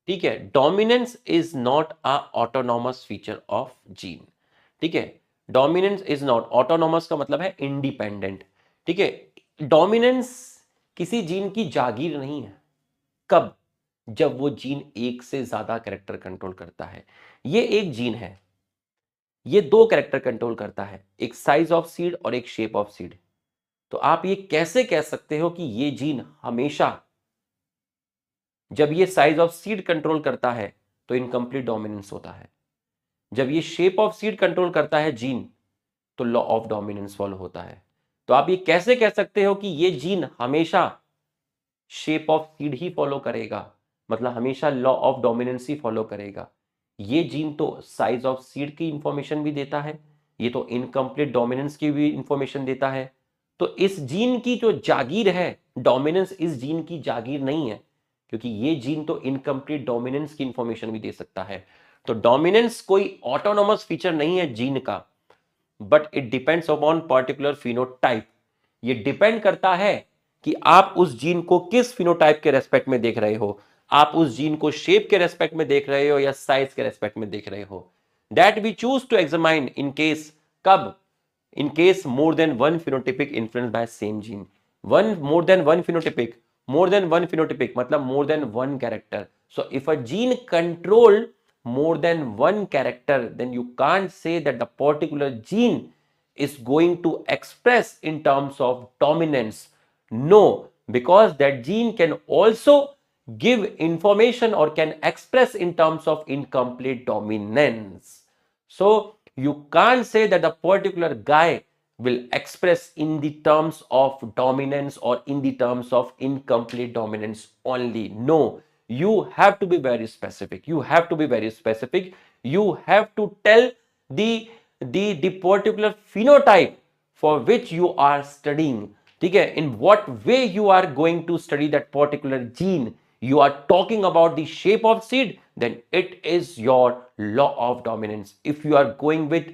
ठीक है, dominance is not a autonomous feature of gene. ठीक है, डोमिनेंस इज नॉट, ऑटोनॉमस का मतलब है इंडिपेंडेंट। ठीक है, डोमिनेंस किसी जीन की जागीर नहीं है। कब, जब वो जीन एक से ज्यादा कैरेक्टर कंट्रोल करता है। ये एक जीन है, ये दो कैरेक्टर कंट्रोल करता है, एक साइज ऑफ सीड और एक शेप ऑफ सीड। तो आप ये कैसे कह सकते हो कि ये जीन हमेशा, जब ये साइज ऑफ सीड कंट्रोल करता है तो इनकम्प्लीट डोमिनेंस होता है, जब ये शेप ऑफ सीड कंट्रोल करता है जीन तो लॉ ऑफ डोमिनेंस फॉलो होता है। तो आप ये कैसे कह सकते हो कि ये जीन हमेशा shape of seed he follow करेगा, मतलब हमेशा law of dominance he follow करेगा। ये जीन तो साइज ऑफ सीड की इंफॉर्मेशन भी देता है, ये तो इनकम्प्लीट डोमिनेंस की भी इंफॉर्मेशन देता है। तो इस जीन की जो जागीर है, डोमिनेंस इस जीन की जागीर नहीं है, क्योंकि ये जीन तो इनकम्प्लीट डोमिनेंस की इंफॉर्मेशन भी दे सकता है। तो डोमिनेंस कोई ऑटोनोमस फीचर नहीं है जीन का, but it depends upon particular phenotype. ये डिपेंड करता है कि आप उस जीन को किस फिनोटाइप के रेस्पेक्ट में देख रहे हो। आप उस जीन को शेप के रेस्पेक्ट में देख रहे हो या साइज के रेस्पेक्ट में देख रहे हो। That we choose to examine in case, कब, in case more than one phenotypic influenced by same gene, one more than one phenotypic, more than one phenotypic मतलब more than one character. So if a gene control more than one character, then you can't say that the particular gene is going to express in terms of dominance. No, because that gene can also give information or can express in terms of incomplete dominance. So you can't say that a particular guy will express in the terms of dominance or in the terms of incomplete dominance only. No, you have to be very specific. You have to be very specific. You have to tell the particular phenotype for which you are studying. ठीक है, in what way you are going to study that particular gene. You are talking about the shape of seed, then it is your law of dominance. If you are going with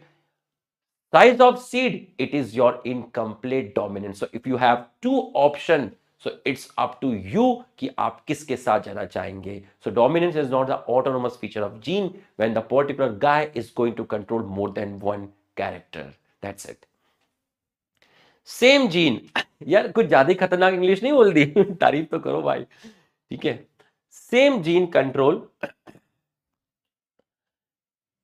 size of seed, it is your incomplete dominance. So if you have two options, so it's up to you कि आप किसके साथ जाना चाहेंगे. So dominance is not the autonomous feature of gene when the particular guy is going to control more than one character. That's it. Same gene, यार कुछ ज्यादा खतरनाक इंग्लिश नहीं बोल दी, तारीफ तो करो भाई. ठीक है, सेम जीन कंट्रोल,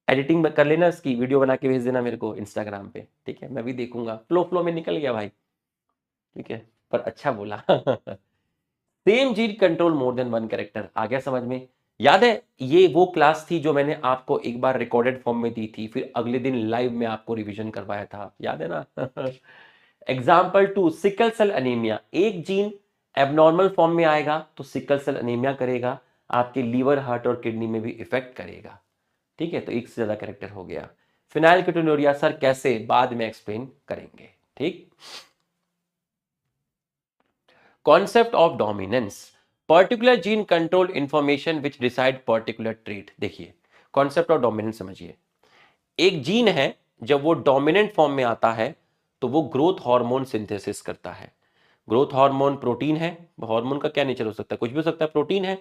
एडिटिंग कर लेना, इसकी वीडियो बना के भेज देना मेरे को इंस्टाग्राम पे. ठीक है, मैं भी देखूंगा. फ्लो में निकल गया भाई. ठीक है, पर अच्छा बोला. Same gene control more than one character, आ गया समझ में. याद है ये वो क्लास थी जो मैंने आपको एक बार रिकॉर्डेड फॉर्म में दी थी, फिर अगले दिन लाइव में आपको रिवीजन करवाया था, याद है ना. Example 2, sickle cell anaemia. एक जीन एबनॉर्मल फॉर्म में आएगा तो सिकल सेल अनीमिया करेगा, आपके लीवर, हार्ट और किडनी में भी इफेक्ट करेगा. ठीक है, तो एक से ज्यादा कैरेक्टर हो गया। फिनाइलकेटोन्यूरिया सर कैसे, बाद में एक्सप्लेन करेंगे। ठीक, concept of dominance, particular gene control information which decide particular trait. देखिए कॉन्सेप्ट ऑफ डोमिनेंस समझिए, एक जीन है जब वो डोमिनेंट फॉर्म में आता है तो वो ग्रोथ हार्मोन सिंथेसिस करता है। ग्रोथ हार्मोन प्रोटीन है, हार्मोन का क्या नेचर हो सकता है, कुछ भी हो सकता है, प्रोटीन है,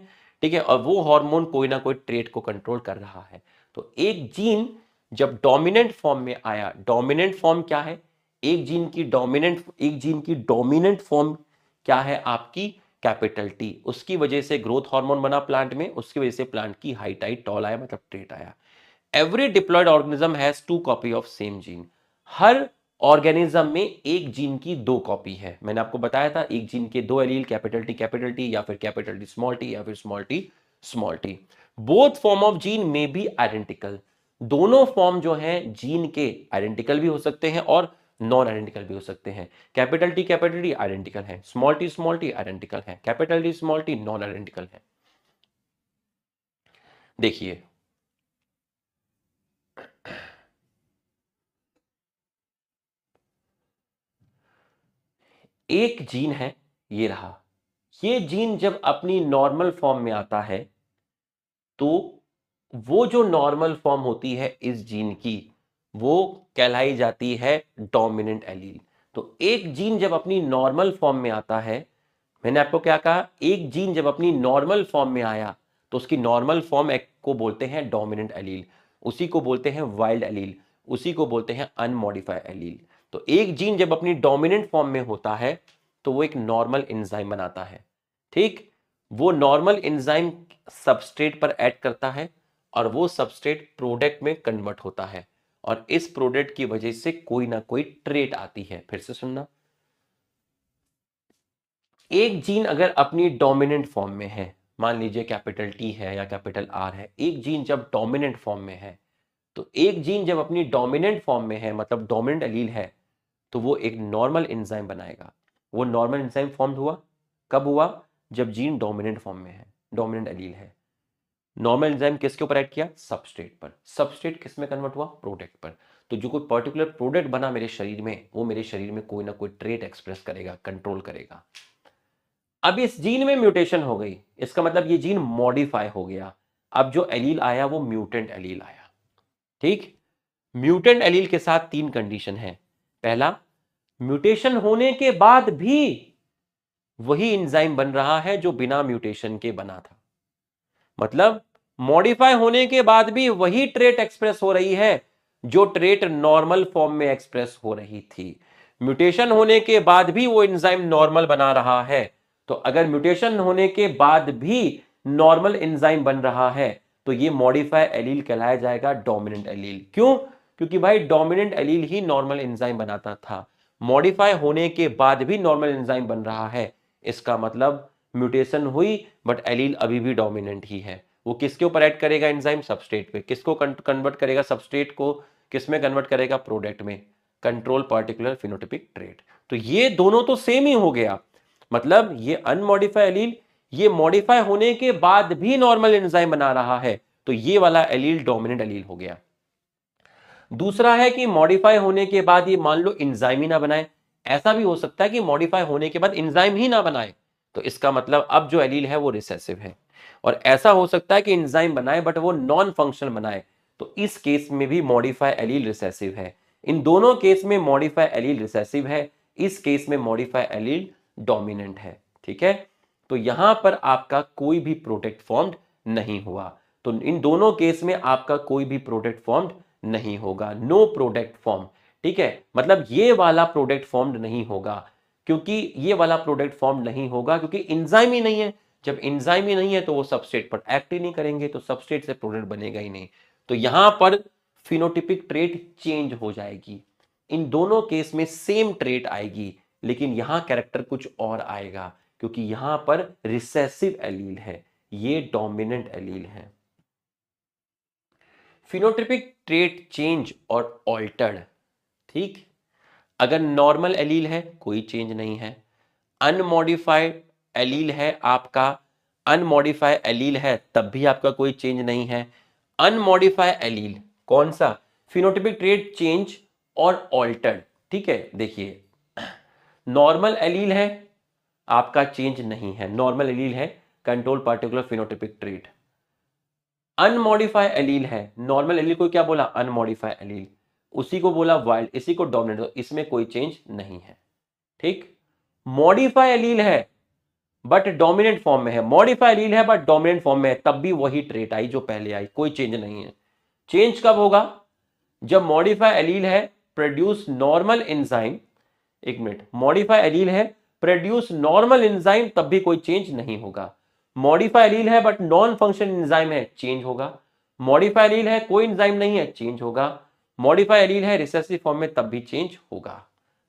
ठीक है, और वो हार्मोन कोई ना कोई ट्रेट को कंट्रोल कर रहा है। तो एक जीन जब डोमिनेंट फॉर्म में आया, डोमिनेंट फॉर्म क्या है, एक जीन की डोमिनेंट फॉर्म क्या है आपकी, कैपिटल टी, उसकी वजह से ग्रोथ हार्मोन बना प्लांट में, उसकी वजह से प्लांट की हाइट आई, टॉल आया, मतलब ट्रेट आया। Every diploid organism has 2 copy of same gene, हर ऑर्गेनिज्म में एक जीन की 2 कॉपी है। मैंने आपको बताया था एक जीन के 2 एलील, कैपिटल टी या फिर कैपिटल टी या फिर small T. Both form of gene में बी आइडेंटिकल, दोनों फॉर्म जो हैं जीन के आइडेंटिकल भी हो सकते हैं और नॉन आइडेंटिकल भी हो सकते हैं। कैपिटल टी आइडेंटिकल है, स्मॉल टी आइडेंटिकल है, capital T small T non identical है। देखिए एक जीन है, ये रहा, ये जीन जब अपनी नॉर्मल फॉर्म में आता है तो वो जो नॉर्मल फॉर्म होती है इस जीन की वो कहलाई जाती है डोमिनेंट एलील। तो एक जीन जब अपनी नॉर्मल फॉर्म में आता है, मैंने आपको क्या कहा, एक जीन जब अपनी नॉर्मल फॉर्म में आया तो उसकी नॉर्मल फॉर्म एक को बोलते हैं डोमिनेंट एलील, उसी को बोलते हैं वाइल्ड एलील, उसी को बोलते हैं अनमॉडिफाइड एलील। तो एक जीन जब अपनी डोमिनेंट फॉर्म में होता है तो वो एक नॉर्मल एंजाइम बनाता है। ठीक, वो नॉर्मल एंजाइम सबस्ट्रेट पर ऐड करता है और वो सबस्ट्रेट प्रोडक्ट में कन्वर्ट होता है और इस प्रोडक्ट की वजह से कोई ना कोई ट्रेट आती है। फिर से सुनना, एक जीन अगर अपनी डोमिनेंट फॉर्म में है, मान लीजिए कैपिटल टी है या कैपिटल आर है, एक जीन जब डोमिनेंट फॉर्म में है, तो एक जीन जब अपनी डोमिनेंट फॉर्म में है मतलब डोमिनेंट एलील है, तो वो एक नॉर्मल एंजाइम बनाएगा। वो नॉर्मल एंजाइम फॉर्म हुआ कब हुआ, जब जीन डोमिनेंट फॉर्म में है, डोमिनेंट एलील है। नॉर्मल एंजाइम किसके ऊपर ऐड किया, सबस्ट्रेट पर, सबस्ट्रेट किस में कन्वर्ट हुआ, प्रोडक्ट पर। तो जो कोई पर्टिकुलर प्रोडक्ट बना मेरे शरीर में, वो मेरे शरीर में कोई ना कोई ट्रेट एक्सप्रेस करेगा, कंट्रोल करेगा। अब इस जीन में म्यूटेशन हो गई, इसका मतलब ये जीन मॉडिफाई हो गया। अब जो एलील आया वो म्यूटेंट एलील आया। ठीक, म्यूटेंट एलील के साथ 3 कंडीशन है। पहला, म्यूटेशन होने के बाद भी वही एंजाइम बन रहा है जो बिना म्यूटेशन के बना था, मतलब मॉडिफाई होने के बाद भी वही ट्रेट एक्सप्रेस हो रही है जो ट्रेट नॉर्मल फॉर्म में एक्सप्रेस हो रही थी। म्यूटेशन होने के बाद भी वो एंजाइम नॉर्मल बना रहा है। तो अगर म्यूटेशन होने के बाद भी नॉर्मल एंजाइम बन रहा है तो ये मॉडिफाई एलील कहलाया जाएगा डोमिनेंट एलील। क्यों, क्योंकि भाई डोमिनेंट एलील ही नॉर्मल एंजाइम बनाता था, मॉडिफाई होने के बाद भी नॉर्मल एंजाइम बन रहा है, इसका मतलब म्यूटेशन हुई बट एलील अभी भी डोमिनेंट ही है। वो किसके ऊपर ऐड करेगा एंजाइम, सबस्ट्रेट पे, किसको कन्वर्ट करेगा, सबस्ट्रेट को किस में कन्वर्ट करेगा, प्रोडक्ट में, कंट्रोल पार्टिकुलर फिनोटाइपिक ट्रेट। तो ये दोनों तो सेम ही हो गया, मतलब ये अनमॉडिफाइड एलील ये मॉडिफाई होने के बाद भी नॉर्मल एंजाइम बना रहा है, तो ये वाला एलील डोमिनेंट एलील हो गया। दूसरा है कि मॉडिफाई होने के बाद ये मान लो एंजाइम ही ना बनाए, ऐसा भी हो सकता है कि मॉडिफाई होने के बाद एंजाइम ही ना बनाए, तो इसका मतलब अब जो एलील है वो रिसेसिव है। और ऐसा हो सकता है कि एंजाइम बनाए बट वो नॉन फंक्शनल बनाए, तो इस केस में भी मॉडिफाई एलील रिसेसिव है। इन दोनों केस में मॉडिफाई एलील रिसेसिव है, इस केस में मॉडिफाई एलील डोमिनेंट है। ठीक है, तो यहां पर आपका कोई भी प्रोडक्ट फॉर्म्ड नहीं हुआ, तो इन दोनों केस में आपका कोई भी प्रोडक्ट फॉर्म्ड नहीं होगा, नो प्रोडक्ट फॉर्म। ठीक है, मतलब ये वाला प्रोडक्ट फॉर्म्ड नहीं होगा, क्योंकि ये वाला प्रोडक्ट फॉर्म नहीं होगा क्योंकि एंजाइम ही नहीं है। जब एंजाइम ही नहीं है तो वो सबस्ट्रेट पर एक्ट ही नहीं करेंगे, तो सबस्ट्रेट से प्रोडक्ट बनेगा ही नहीं। तो यहां पर फिनोटिपिक ट्रेट चेंज हो जाएगी, इन दोनों केस में सेम ट्रेट आएगी, लेकिन यहां कैरेक्टर कुछ और आएगा क्योंकि यहां पर रिसेसिव एलील है, ये डोमिनेंट एलील है। फिनोटिपिक ट्रेट चेंज और ऑल्टर्ड। ठीक, अगर नॉर्मल एलील है कोई चेंज नहीं है, अनमॉडिफाइड एलील है आपका, अनमॉडिफाइड एलील है तब भी आपका कोई चेंज नहीं है, अनमॉडिफाइड एलील कौन सा? फिनोटाइपिक ट्रेट चेंज और ऑल्टर्ड। ठीक है, देखिए नॉर्मल एलील है आपका चेंज नहीं है, नॉर्मल एलील है control particular phenotypic trait. Unmodified allele है, नॉर्मल एलील को क्या बोला? अनमॉडिफाइड एलील, उसी को बोला वाइल्ड, इसी को डोमिनेंट, तो इसमें कोई चेंज नहीं है। ठीक, मॉडिफाइड एलील है बट डोमिनेंट फॉर्म में है, मॉडिफाइड एलील है बट डोमिनेंट फॉर्म में है, तब भी वही ट्रेट आई जो पहले आई, कोई चेंज नहीं है। चेंज कब होगा? जब मॉडिफाइड एलील है प्रोड्यूस नॉर्मल एंजाइम, एक मिनट, मॉडिफाइड एलील है प्रोड्यूस नॉर्मल एंजाइम, तब भी कोई चेंज नहीं होगा। मॉडिफाइड एलील है बट नॉन फंक्शन एंजाइम है, चेंज होगा। मॉडिफाइड एलील है कोई एंजाइम नहीं है, चेंज होगा। मॉडिफाइड एलील है रिसेसिव फॉर्म में, तब भी चेंज होगा।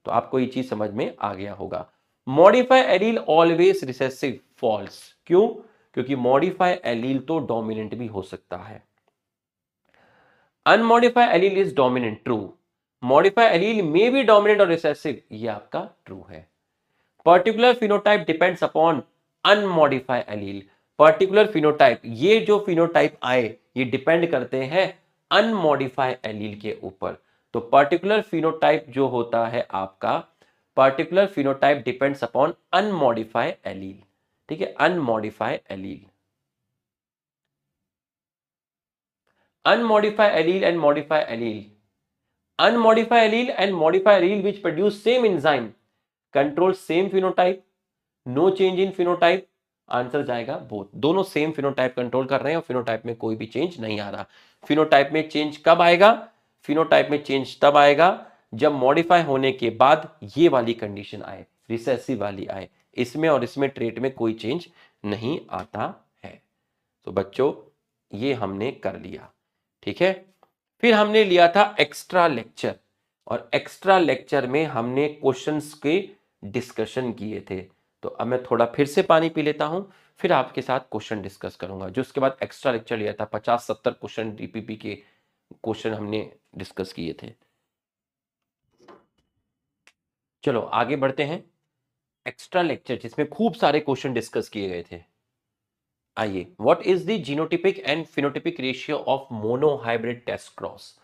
तो आपको ये चीज समझ में आ गया होगा। Modified allele always recessive, false. क्यों? क्योंकि मॉडिफाइड एलील तो डोमिनेंट भी हो सकता है। Unmodified allele is dominant, true. Modified allele may be dominant और रिसेसिव, ये आपका ट्रू है। Particular phenotype depends upon unmodified allele. Particular phenotype, ये जो फिनोटाइप आए ये डिपेंड करते हैं अनमॉडिफाइड एलील के ऊपर। तो पर्टिकुलर फिनोटाइप जो होता है आपका, particular phenotype depends upon unmodified allele. ठीक है, unmodified allele, unmodified allele and modified allele, unmodified allele and modified allele which produce same enzyme control same phenotype, no change in phenotype, answer जाएगा both. दोनों same phenotype control कर रहे हैं और phenotype में कोई भी चेंज नहीं आ रहा। फिनोटाइप में चेंज कब आएगा? फिनोटाइप में चेंज तब आएगा जब मॉडिफाई होने के बाद ये वाली कंडीशन आए, रिसेसिव वाली आए। इसमें और इसमें ट्रेट में कोई चेंज नहीं आता है। तो बच्चों ये हमने कर लिया। ठीक है, फिर हमने लिया था एक्स्ट्रा लेक्चर, और एक्स्ट्रा लेक्चर में हमने क्वेश्चंस के डिस्कशन किए थे। तो अब मैं थोड़ा फिर से पानी पी लेता हूं, फिर आपके साथ क्वेश्चन डिस्कस करूंगा। जो उसके बाद एक्स्ट्रा लेक्चर लिया था, 50-70 क्वेश्चन डीपीपी के क्वेश्चन हमने डिस्कस किए थे। चलो आगे बढ़ते हैं। एक्स्ट्रा लेक्चर जिसमें खूब सारे क्वेश्चन डिस्कस किए गए थे। आइए, what is the genotypic and phenotypic ratio of monohybrid test cross?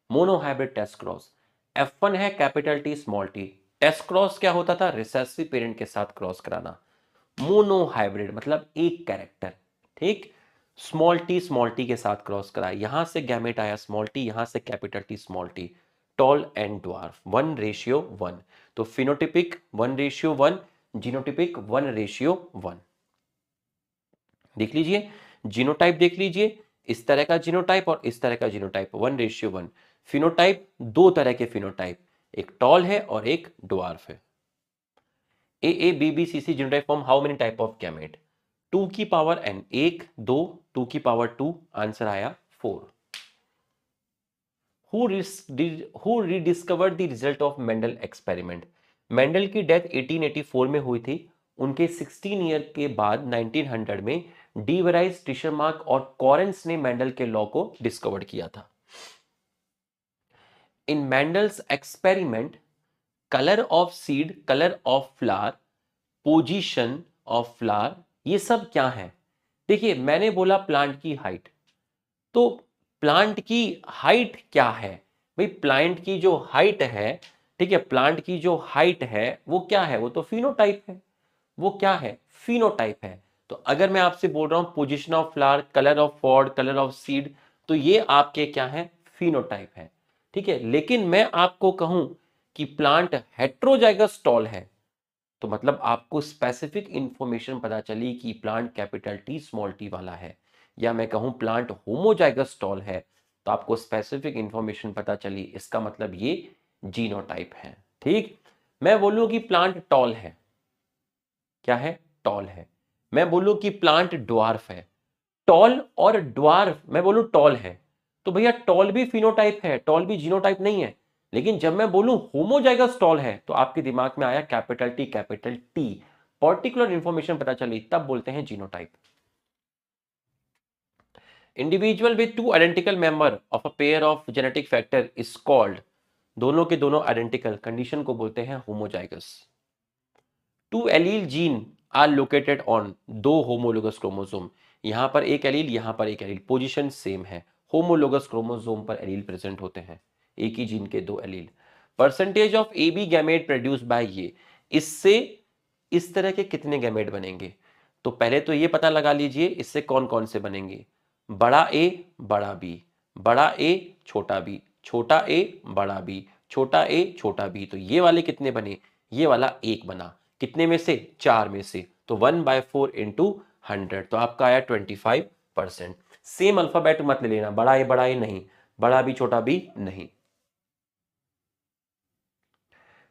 Monohybrid test cross, F1 है capital T small T. Test cross क्या होता था? रिसेसिव पेरेंट के साथ क्रॉस कराना। मोनोहाइब्रिड मतलब एक कैरेक्टर, ठीक। स्मॉल टी के साथ क्रॉस करा, यहां से गैमेट आया स्मॉल टी, यहां से capital T small T. Toll and dwarf 1:1। तो फिनोटिपिक 1:1, जीनोटिपिक 1:1। देख लीजिए, जीनोटाइप देख लीजिए, इस तरह का जीनोटाइप और इस तरह का जीनोटाइप 1:1। फिनोटाइप, दो तरह के फिनोटाइप, एक टॉल है और एक ड्वार्फ है। A B B C C genotype form how many type of gamete? 2 की पावर n, 1 2, 2 की पावर 2, आंसर आया 4। Who rediscovered the result of Mendel experiment? Mendel की डेथ 1884 में हुई थी। उनके 16 ईयर के बाद 1900 में डी वेराइस, टिशरमार्क और कॉरेंस ने मेंडल के लॉ को डिस्कवर किया था। In Mendel's experiment, colour of seed, colour of flower, position of flower, ये सब क्या है? देखिए, मैंने बोला प्लांट की हाइट, तो प्लांट की हाइट क्या है भाई? प्लांट की जो हाइट है, ठीक है, प्लांट की जो हाइट है वो क्या है? वो तो फिनोटाइप है। वो क्या है? फिनोटाइप है। तो अगर मैं आपसे बोल रहा हूं position of flower, colour of pod, colour of seed, तो ये आपके क्या है? फिनोटाइप है। ठीक है, लेकिन मैं आपको कहूं कि प्लांट हेट्रोजाइगस टॉल है, तो मतलब आपको स्पेसिफिक इंफॉर्मेशन पता चली कि plant capital T small T वाला है। या मैं कहूं प्लांट होमोजाइगस टॉल है, तो आपको स्पेसिफिक इंफॉर्मेशन पता चली, इसका मतलब ये जीनोटाइप है। ठीक, मैं बोलूं कि प्लांट टॉल है, क्या है? टॉल है। मैं बोलूं कि प्लांट ड्वार्फ है, टॉल और ड्वार्फ, मैं बोलूं टॉल है, तो भैया टॉल भी फिनोटाइप है, टॉल भी जीनोटाइप नहीं है। लेकिन जब मैं बोलूं होमोजाइगस टॉल है, तो आपके दिमाग में आया कैपिटल टी, पर्टिकुलर इंफॉर्मेशन पता चली, तब बोलते हैं genotype. Individual with two identical member of a pair of genetic factor is called, दोनों के दोनों आइडेंटिकल कंडीशन को बोलते हैं homozygous. Two allele gene are located on, दो होमोलोगस क्रोमोसोम, यहां पर एक एलील, यहां पर एक एलील, पोजीशन सेम है, होमोलोगस क्रोमोसोम पर एलील प्रेजेंट होते हैं, एक ही जीन के दो allele. Percentage of A B gamete produce by ये, इससे इस तरह के कितने गैमेट बनेंगे? तो पहले तो ये पता लगा लीजिए इससे कौन कौन से बनेंगे। बड़ा ए बड़ा बी, बड़ा ए छोटा बी, छोटा ए बड़ा बी, छोटा ए छोटा बी। तो ये वाले कितने बने? ये वाला एक बना, कितने में से? 4 में से। तो 1/4 इंटू 100, तो आपका आया 25%। सेम अल्फाबेट मत ले लेना, बड़ा ए नहीं, बड़ा बी छोटा बी नहीं।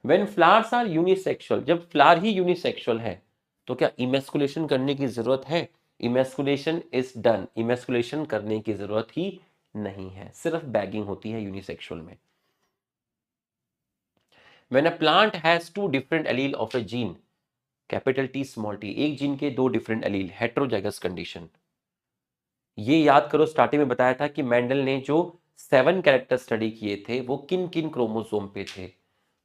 When flowers are unisexual, जब फ्लावर ही यूनिसेक्सुअल है तो क्या इमेस्कुलेशन करने की जरूरत है? इमेस्कुलेशन इज डन, इमेस्कुलेशन करने की जरूरत ही नहीं है, सिर्फ बैगिंग होती है यूनिसेक्सुअल में। When a plant has two different allele of a gene, capital T small T, एक जीन के दो डिफरेंट एलील, हेट्रोजाइगस कंडीशन। ये याद करो, स्टार्टिंग में बताया था कि मेंडल ने जो 7 कैरेक्टर स्टडी किए थे वो किन किन क्रोमोसोम पे थे।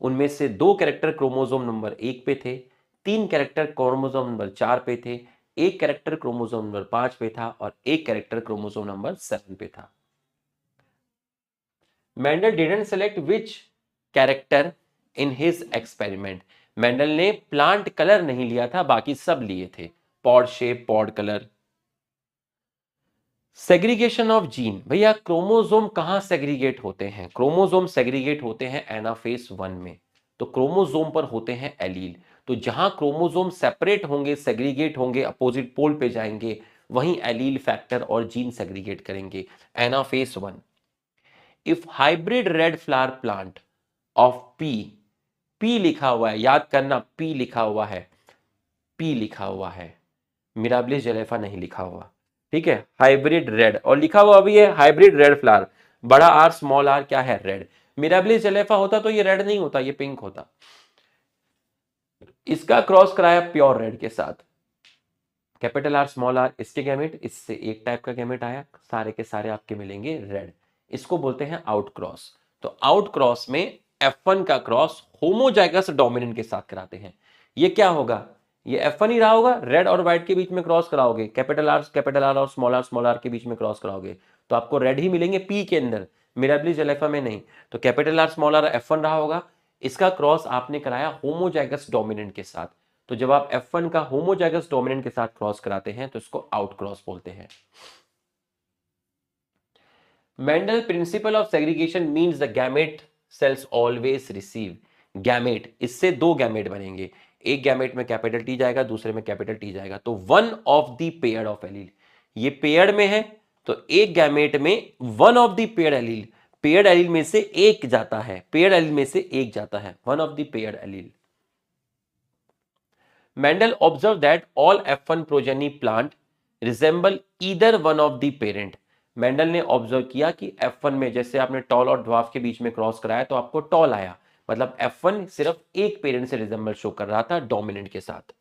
उनमें से 2 कैरेक्टर क्रोमोसोम नंबर 1 पे थे, 3 कैरेक्टर क्रोमोसोम नंबर 4 पे थे, 1 कैरेक्टर क्रोमोसोम नंबर 5 पे था और 1 कैरेक्टर क्रोमोसोम नंबर 7 पे था। Mendel didn't select which character in his experiment, Mendel ने प्लांट कलर नहीं लिया था, बाकी सब लिए थे, pod shape, pod colour. Segregation of gene, भैया क्रोमोसोम कहां सेग्रीगेट होते हैं? क्रोमोसोम सेग्रीगेट होते हैं एनाफेज 1 में, तो क्रोमोसोम पर होते हैं एलील। तो जहां क्रोमोसोम सेपरेट होंगे, सेग्रीगेट होंगे, अपोजिट पोल पे जाएंगे, वहीं एलील फैक्टर और जीन सेग्रीगेट करेंगे, anaphase 1। If hybrid red flower plant of P, P लिखा हुआ है, याद करना पी लिखा हुआ है, पी लिखा हुआ है, मिराबिलिस जलेफा नहीं लिखा हुआ, ठीक है? हाइब्रिड रेड, और लिखा हुआ भी है हाइब्रिड रेड फ्लावर, बड़ा आर स्मॉल आर क्या है? रेड। मिराबिलिस जलेफा होता तो ये रेड नहीं होता, ये पिंक होता। इसका क्रॉस कराया प्योर रेड के साथ, कैपिटल आर स्मॉल आर, इसके गैमेट, इससे एक टाइप का गैमेट आया, सारे के सारे आपके मिलेंगे रेड। इसको बोलते हैं आउट क्रॉस। तो आउट क्रॉस में F1 का क्रॉस होमोजाइगस डोमिनेंट के साथ कराते हैं। ये क्या होगा? ये F1 ही रहा होगा, रेड और व्हाइट के बीच में क्रॉस कराओगे, कैपिटल आर और स्मॉल आर के बीच में क्रॉस कराओगे तो आपको रेड ही मिलेंगे पी के अंदर, मिराबिलिस जलेफा में नहीं। तो capital R small are F1 रहा होगा, इसका क्रॉस आपने कराया होमोजाइगस डोमिनेंट के साथ। तो जब आप F1 का होमोजाइगस डोमिनेंट के साथ क्रॉस कराते हैं तो इसको आउट क्रॉस बोलते हैं। Mendel principle of segregation means the gamete cells always receive, gamete, इससे 2 गैमेट बनेंगे, एक गैमेट में कैपिटल टी जाएगा, दूसरे में कैपिटल टी जाएगा, तो one of the pair of allele, ये पेयर्ड में है तो एक गैमेट में one of the paired allele, paired allele में से एक जाता है, पेयर्ड एलील में से एक जाता है, one of the paired allele. Mendel observed that all F1 progeny plant resemble either one of the parent. Mendel ने ऑब्जर्व किया कि F1 में जैसे आपने टॉल और ड्वार्फ के बीच में क्रॉस कराया तो आपको टॉल आया, मतलब F1 सिर्फ एक पेरेंट से रिजेंबल शो कर रहा था डोमिनेंट के साथ।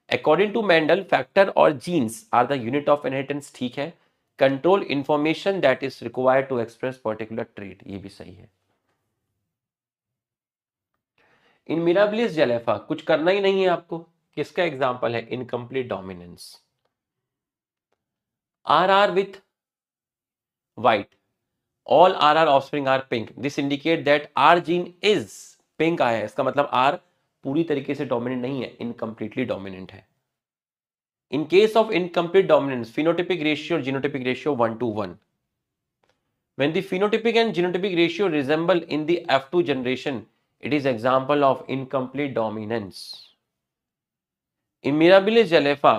अकॉर्डिंग टू मेंडल फैक्टर और genes are the unit of inheritance, ठीक है, control information that is required to express particular trait, ये भी सही है। इन मिराबिलिस जलेफा कुछ करना ही नहीं है आपको, किसका एग्जांपल है? Incomplete dominance. RR with white, all RR offspring are pink, this indicate that R gene is pink आया है, इसका मतलब R पूरी तरीके से डोमिनेंट नहीं है, इनकम्प्लीटली डोमिनेंट है। In case of incomplete dominance, phenotypic ratio or genotypic ratio 1:1. When the phenotypic and genotypic ratio resemble in the F2 generation, it is example of incomplete dominance. In Mirabilis jalefa,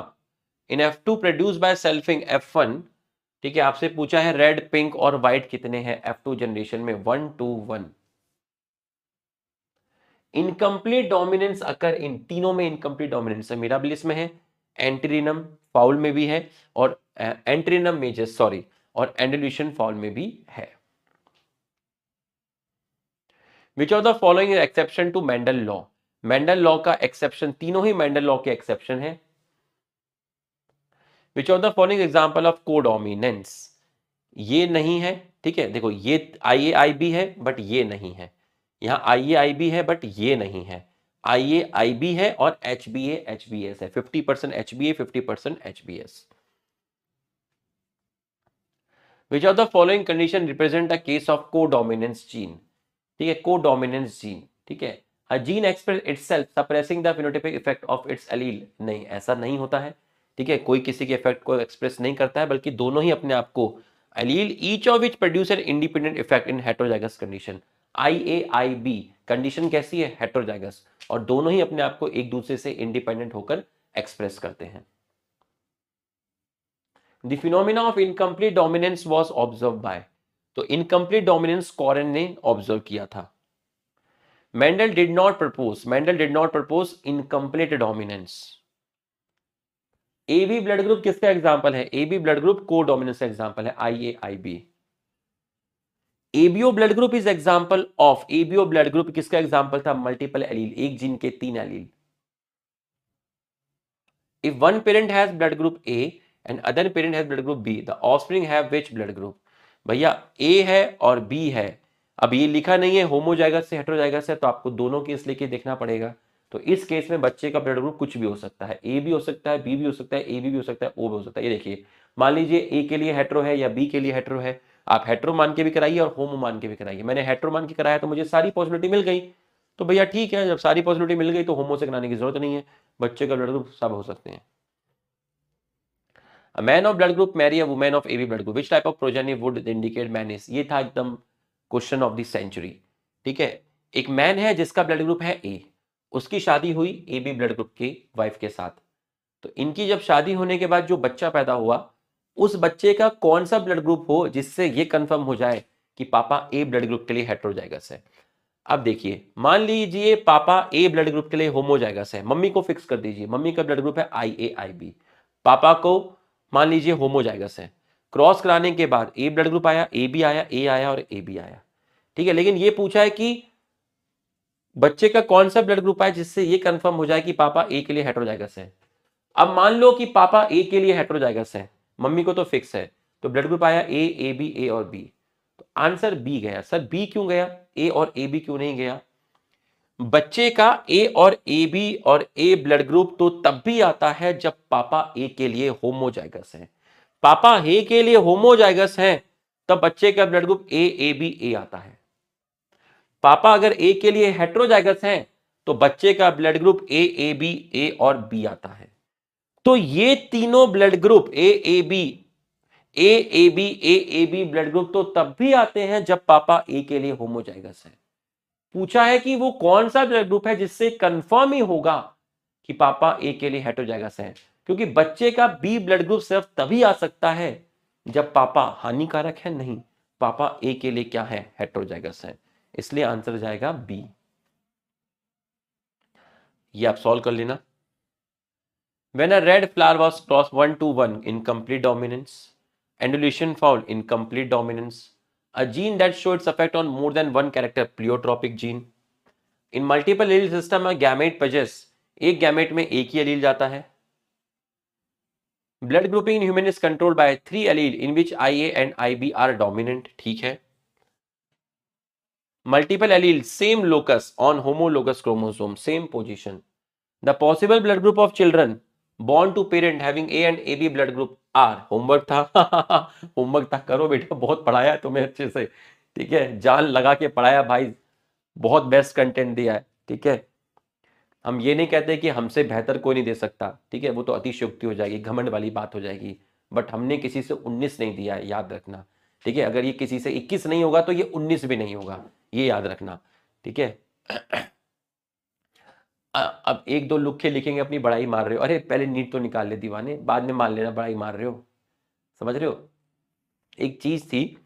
in F2 produced by selfing F1, ठीक है, आपसे पूछा है red, pink और white कितने हैं F2 generation में? 1:1। Incomplete dominance अकर इन तीनों में, इनकम्प्लीट डोमिनेंस है, मिराबिलिस में है, एंटीरिनम फाउल में भी है और एंटीरिनम मेजस सॉरी और एंडोल्यूशन फाउल में भी है। Which of the following exception to Mendel law, Mendel law का एक्सेप्शन, तीनों ही मेंडल लॉ के एक्सेप्शन है। Which of the following example of codominance, ये नहीं है, ठीक है, देखो ये IAIB है बट ये नहीं है, यहां IAIB है बट ये नहीं है, IAIB है और HBA HBS है, 50% HBA 50% HBS। Which of the following condition represent a case of codominance gene, ठीक है, कोडोमिनेंस जीन, ठीक है, a gene express itself suppressing the phenotypic effect of its allele, नहीं ऐसा नहीं होता है, ठीक है, कोई किसी के इफेक्ट को एक्सप्रेस नहीं करता है, बल्कि दोनों ही अपने आप को allele each of which produce an independent effect in heterozygous condition, IAIB condition कैसी है, हेटेरोजाइगस, और दोनों ही अपने आप को एक दूसरे से इंडिपेंडेंट होकर एक्सप्रेस करते हैं। The phenomena of incomplete dominance was observed by, तो incomplete dominance कॉरेन ने ऑब्जर्व किया था। Mendel did not propose incomplete dominance। AB blood group किसका एग्जांपल है, AB ब्लड ग्रुप को डोमिनेंस का एग्जांपल है, IAIB। ABO blood group is example of, ABO blood group किसका एग्जांपल था, मल्टीपल एलील, एक जीन के 3 allele. If one parent has blood group A and other parent has blood group B, the offspring have which blood group? भैया A है और B है, अब ये लिखा नहीं है होमोजाइगस से हेटेरोजाइगस है, तो आपको दोनों केस लेके देखना पड़ेगा। तो इस केस में बच्चे का ब्लड ग्रुप कुछ भी हो सकता है, A भी हो सकता है, B भी हो सकता है, AB भी हो सकता है, O भी हो सकता है। ये देखिए, मान लीजिए A के लिए हेटेरो है या B के लिए हेटेरो है, आप हेटेरो मान के भी कराइए और होमो मान के भी कराइए। मैंने हेटेरो मान के कराया तो मुझे सारी पॉसिबिलिटी मिल गई, तो भैया ठीक है, जब सारी पॉसिबिलिटी मिल गई तो होमो से कराने की जरूरत नहीं है, बच्चे का ब्लड ग्रुप सब हो सकते हैं। A man of blood group marry a woman of AB blood group. Which type of progeny would indicate man is? ये था एकदम क्वेश्चन ऑफ द सेंचुरी, ठीक है। एक मैन है जिसका ब्लड ग्रुप है ए, उसकी शादी हुई AB ब्लड ग्रुप के वाइफ के साथ, तो इनकी जब शादी होने के बाद जो बच्चा पैदा हुआ, उस बच्चे का कौन सा ब्लड ग्रुप हो जिससे ये कंफर्म हो जाए कि पापा ए ब्लड ग्रुप के लिए हेटेरोजाइगस है। अब देखिए, मान लीजिए पापा ए ब्लड ग्रुप के लिए होमोजाइगस है, मम्मी को फिक्स कर दीजिए, मम्मी का ब्लड ग्रुप है IAIB, पापा को मान लीजिए होमोजाइगस है, क्रॉस कराने के बाद ए ब्लड ग्रुप आया, ए बी आया, ए आया और ए बी आया, ठीक है। लेकिन ये पूछा है कि बच्चे का कौन सा ब्लड ग्रुप आया जिससे ये कंफर्म हो जाए कि पापा ए के लिए हेटेरोजाइगस है। अब मान लो कि पापा ए के लिए हेटेरोजाइगस है, मम्मी को तो फिक्स है, तो ब्लड ग्रुप आया ए बी, ए और बी, तो आंसर बी गया। सर बी क्यों गया, ए और ए बी क्यों नहीं गया? बच्चे का ए और ए बी और ए ब्लड ग्रुप तो तब भी आता है जब पापा ए के लिए होमोजाइगस है। पापा ए के लिए होमोजाइगस है तब बच्चे का ब्लड ग्रुप ए बी ए आता है। पापा अगर ए के लिए हेटेरोजाइगस है तो बच्चे का blood group A B A और बी आता है। तो ये तीनों blood group A B blood group तो तब भी आते हैं जब पापा ए के लिए होमोजाइगस है। पूछा है कि वो कौन सा ब्लड ग्रुप है जिससे कंफर्म ही होगा कि पापा ए के लिए हेटेरोजाइगस है, क्योंकि बच्चे का बी ब्लड ग्रुप सिर्फ तभी आ सकता है जब पापा हानिकारक है, नहीं पापा ए के लिए क्या है, हेटेरोजाइगस है, इसलिए आंसर जाएगा बी। ये आप सॉल्व कर लेना। When a red flower was crossed 1 to 1 in complete dominance, annulation found in complete dominance, a gene that showed its effect on more than one character, pleiotropic gene, इन multiple allele system में gamete passes, एक gamete में एक ही allele जाता है। Blood grouping in human is controlled by 3 allele in which IA and IB are dominant, ठीक है। Multiple allele same locus on homologous chromosome, same position. The possible blood group of children born to parent having A and AB blood group are, homework था homework था, करो बेटा, बहुत पढ़ाया है तुम्हें अच्छे से, ठीक है, जान लगा के पढ़ाया भाई, बहुत बेस्ट कंटेंट दिया है, ठीक है। हम ये नहीं कहते कि हमसे बेहतर कोई नहीं दे सकता, ठीक है, वो तो अतिशयोक्ति हो जाएगी, घमंड वाली बात हो जाएगी, बट हमने किसी से 19 नहीं दिया है, याद रखना, ठीक है। अगर ये किसी से 21 नहीं होगा तो ये 19 भी नहीं होगा, ये याद रखना, ठीक है। अब एक दो लुक्के लिखेंगे अपनी बड़ाई मार रहे हो, अरे पहले नीट तो निकाल ले दीवाने, बाद में मान लेना बड़ाई मार रहे हो, समझ रहे हो। एक चीज थी,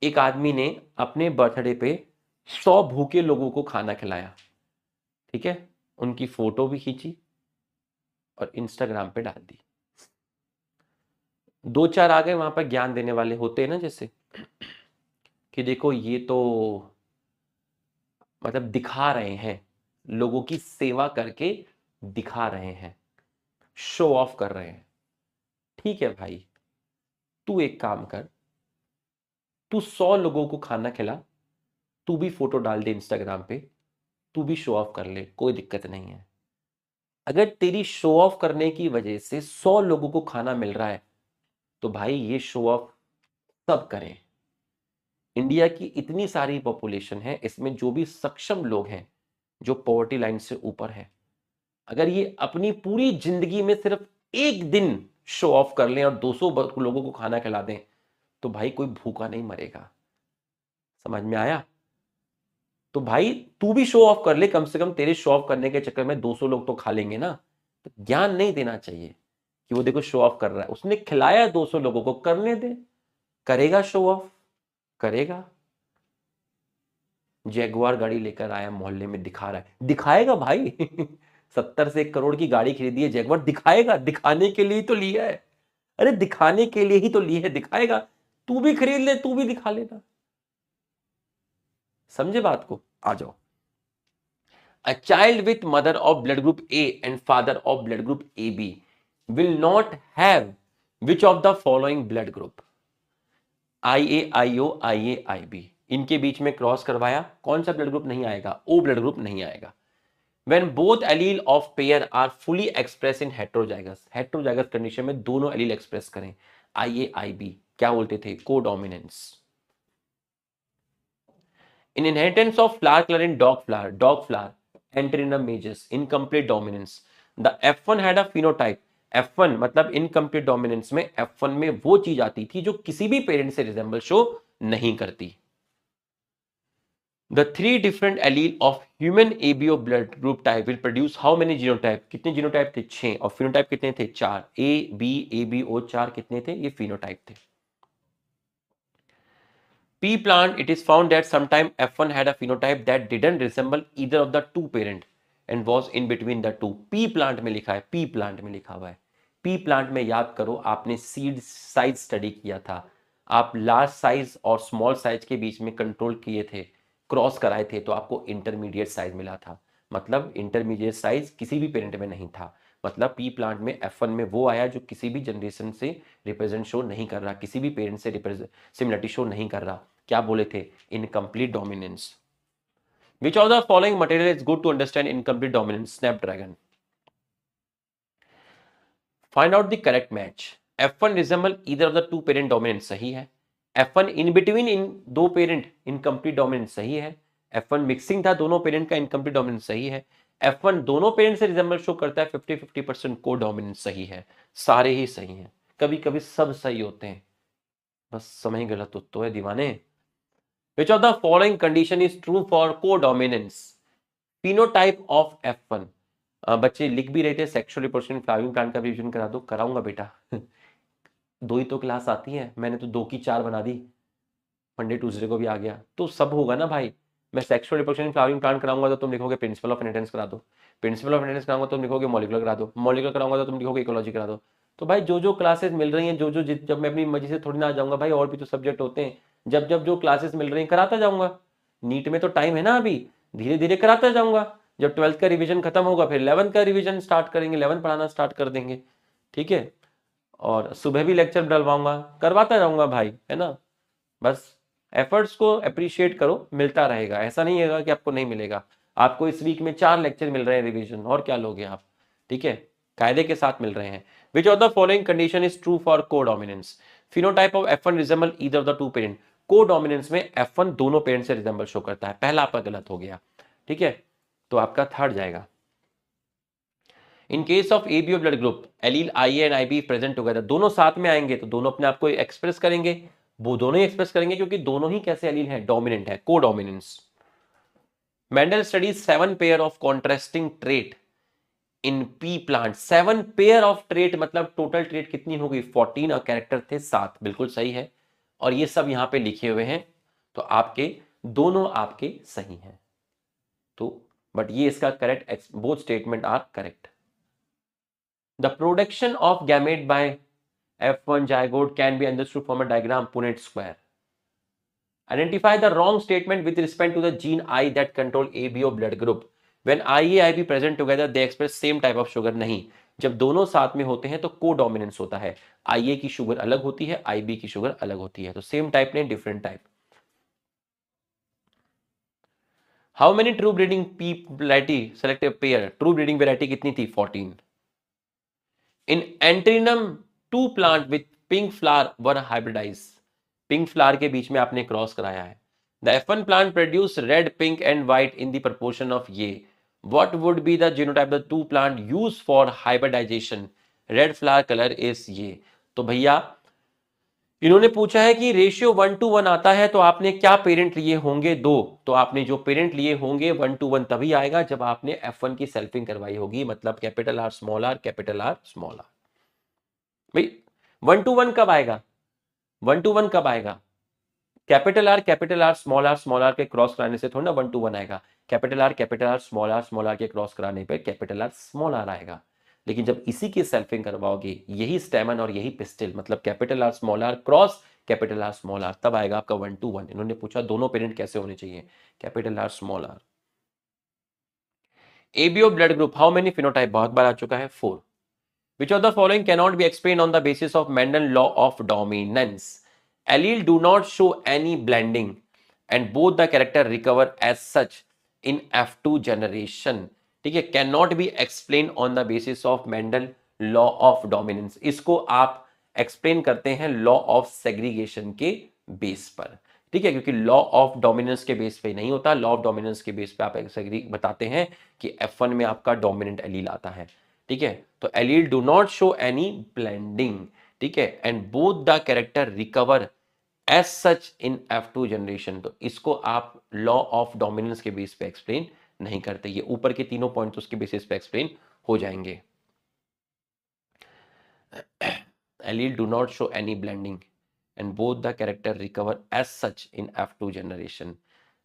एक आदमी ने अपने बर्थडे पे 100 भूखे लोगों को खाना खिलाया, ठीक है, उनकी फोटो भी खींची और इंस्टाग्राम पे डाल दी। 2-4 आ गए वहां पर ज्ञान देने वाले होते हैं ना, जैसे कि देखो ये तो मतलब दिखा रहे हैं, लोगों की सेवा करके दिखा रहे हैं, शो ऑफ कर रहे हैं। ठीक है भाई, तू एक काम कर, तू 100 लोगों को खाना खिला, तू भी फोटो डाल दे इंस्टाग्राम पे, तू भी शो ऑफ कर ले, कोई दिक्कत नहीं है। अगर तेरी शो ऑफ करने की वजह से 100 लोगों को खाना मिल रहा है तो भाई ये शो ऑफ सब करें। इंडिया की इतनी सारी पॉपुलेशन है, इसमें जो भी सक्षम लोग हैं, जो पॉवर्टी लाइन से ऊपर है, अगर ये अपनी पूरी जिंदगी में सिर्फ एक दिन शो ऑफ कर लें और 200 लोगों को खाना खिला दें, तो भाई कोई भूखा नहीं मरेगा। समझ में आया? तो भाई तू भी शो ऑफ कर ले, कम से कम तेरे शो ऑफ करने के चक्कर में 200 लोग तो खा लेंगे ना। तो ज्ञान नहीं देना चाहिए कि वो देखो शो ऑफ कर रहा है, उसने खिलाया 200 लोगों को, करने दे, करेगा शो ऑफ, करेगा। जैगुआर गाड़ी लेकर आया, मोहल्ले में दिखा रहा है, दिखाएगा भाई 70 से 1 करोड़ की गाड़ी खरीदी है जैगुआर, दिखाएगा, दिखाने के लिए तो लिया है। अरे दिखाने के लिए ही तो ली है, दिखाएगा। तू भी खरीद ले, तू भी दिखा लेना। समझे बात को? आ जाओ। A child with mother of blood group A and father of blood group AB will not have which of the following blood group? IA, IO, IA, IB। इनके बीच में क्रॉस करवाया, कौन सा ब्लड ग्रुप नहीं आएगा? O ब्लड ग्रुप नहीं आएगा। When both allele of pair are fully expressed in heterozygous, heterozygous condition में दोनों एलील एक्सप्रेस करें, IA, IB क्या बोलते थे? Codominance. In inheritance of flower color in dog flower, Antennae majus, incomplete dominance. The F1 had a phenotype. F1 मतलब incomplete dominance में F1 में वो चीज आती थी जो किसी भी पेरेंट से रिजेंबल शो नहीं करती। The three different allele of human ABO blood group type will produce how many genotype? कितने जीनोटाइप थे? 6। और फिनोटाइप कितने थे? 4। A, B, ABO 4 कितने थे? ये फिनोटाइप थे। P plant, it is found that sometime F1 had a phenotype that didn't resemble either of the two parent and was in between the two. P plant में लिखा है, P plant में लिखा हुआ है। P plant में याद करो, आपने सीड साइज स्टडी किया था, आप लार्ज साइज और स्मॉल साइज के बीच में कंट्रोल किए थे, क्रॉस कराए थे, तो आपको इंटरमीडिएट साइज मिला था। मतलब इंटरमीडिएट साइज किसी भी पेरेंट में नहीं था। मतलब पी प्लांट में F1 में वो आया जो किसी भी जनरेशन से रिप्रेजेंट शो नहीं कर रहा, किसी भी पेरेंट से सिमिलरिटी शो नहीं कर रहा। क्या बोले थे? Incomplete dominance. Which of the following material is good to understand incomplete dominance? Snapdragon. Find out the correct match. F1 resemble either of the two parent dominance, सही है। F1 इन बिटवीन इन दो parent incomplete dominance, सही है। F1 mixing था दोनों parent का, incomplete dominance, सही है। F1 दोनों पेरेंट से रिजेंबल शो करता है, 50-50% को डोमिनेंस, सही है। सारे ही सही हैं, कभी कभी सब सही होते हैं, बस समय गलत हो तो है दीवाने। Which of the following condition is true for codominance? Phenotype of F1। बच्चे लिख भी रहे थे सेक्सुअल रिप्रोडक्शन फ्लावरिंग प्लांट का रिवीजन करा दो, कराऊंगा बेटा 2 ही तो क्लास आती है, मैंने तो 2 की 4 बना दी, मंडे ट्यूसडे को भी आ गया, तो सब होगा ना भाई। मैं सेक्सुअल रिप्रोडक्शन फ्लावरिंग प्लांट कराऊंगा तो तुम लिखोगे प्रिंसिपल ऑफ इनहेरिटेंस करा दो, प्रिंसिपल ऑफ इनहेरिटेंस कराऊंगा तो तुम लिखोगे मॉलिक्यूलर करा दो, मॉलिक्यूलर कराऊंगा तो तुम लिखोगे इकोलॉजी करा दो। तो भाई जो जो क्लासेस मिल रही हैं, जो जो जब मैं अपनी मर्जी से थोड़ी ना आ जाऊंगा भाई, और भी तो सब्जेक्ट होते हैं, जब जब जो क्लासेस मिल रही हैं कराता जाऊंगा। नीट में तो टाइम है ना अभी, धीरे धीरे कराता जाऊंगा। जब 12th का रिवीजन खत्म होगा फिर 11th का रिवीजन स्टार्ट करेंगे, 11th पढ़ाना स्टार्ट कर देंगे, ठीक है। और सुबह भी लेक्चर डलवाऊंगा, करवाता जाऊंगा भाई, है ना। बस एफर्ट्स को अप्रिशिएट करो, मिलता रहेगा, ऐसा नहीं है कि आपको नहीं मिलेगा। आपको इस वीक में 4 लेक्चर मिल रहे हैं रिवीजन, और क्या लोगे आप, ठीक है, कायदे के साथ मिल रहे हैं। विच of the following condition is true for codominance? Phenotype of F1 resemble either of the two parent. Codominance में F1 दोनों पेरेंट से रिजेंबल शो करता है, पहला आपका गलत हो गया, ठीक है, तो आपका थर्ड जाएगा। In case of ABO blood group, allele IA and IB present together, दोनों साथ में आएंगे तो दोनों अपने आप को एक्सप्रेस करेंगे, वो दोनों ही एक्सप्रेस करेंगे क्योंकि दोनों ही कैसे एलील है? डोमिनेंट है, codominance. Mendel studies 7 pair of contrasting trait in P plant. 7 pair of trait मतलब टोटल ट्रेट कितनी हो गई? 14, और कैरेक्टर थे 7, बिल्कुल सही है। और ये सब यहां पे लिखे हुए हैं, तो आपके दोनों आपके सही हैं, तो बट ये इसका correct, both statement are correct. The production of gamete by F1 zygote can be understood from a diagram, Punnett square. Identify the wrong statement with respect to the gene I that control ABO blood group. When IA IB present together, they express same type of sugar. नहीं, जब दोनों साथ में होते हैं तो codominance होता है, IA की शुगर अलग होती है, IB की शुगर अलग होती है, तो सेम टाइप नहीं, different type. How many true breeding pea variety selective pair? True breeding variety कितनी थी? 14। In Antrinum, 2 plant with pink flower were hybridize, pink flower के बीच में आपने क्रॉस कराया है। The F1 plant produce red, pink and white in the proportion of ये, what would be the genotype the two plant use for hybridization, red flower color is ये। तो भैया इन्होंने पूछा है कि रेशियो 1:1 आता है तो आपने क्या पेरेंट लिए होंगे, दो, तो आपने जो पेरेंट लिए होंगे 1:1 तभी आएगा जब आपने F1 की सेल्फिंग करवाई होगी, मतलब capital R small R capital R small R. भाई 1:1 कब आएगा, 1:1 कब आएगा, कैपिटल आर स्मॉल आर के क्रॉस कराने से थोड़ा ना 1:1 आएगा, कैपिटल आर स्मॉल आर के क्रॉस कराने पे कैपिटल आर स्मॉल आर आएगा। लेकिन जब इसी की सेल्फिंग करवाओगे, यही स्टेमन और यही पिस्टिल, मतलब capital R small R cross capital R small R, तब आएगा आपका 1:1। इन्होंने पूछा दोनों पेरेंट कैसे होने चाहिए, capital R small R. ABO blood group, how many phenotype, बहुत बार आ चुका है, 4। Which of the following cannot be explained on the basis of Mendel law of dominance? Allele do not show any blending and both the character recover as such in F2 generation. ठीक है, cannot be explained on the basis of Mendel law of dominance. इसको आप explain करते हैं law of segregation के base पर, ठीक है, क्योंकि लॉ ऑफ डोमिनेंस के बेस पे नहीं होता, लॉ ऑफ डोमिनेंस के बेस पे आप बताते हैं कि F1 में आपका डोमिनेंट एलील आता है, ठीक है। तो allele do not show any blending, ठीक है, and both the character recover as such in F2 generation. तो इसको आप लॉ ऑफ डोमिनेंस के बेस पे एक्सप्लेन नहीं करते, ये ऊपर के तीनों पॉइंट उसके बेसिस पे एक्सप्लेन हो जाएंगे। Allele do not show any blending and both the character recover as such in F2 generation.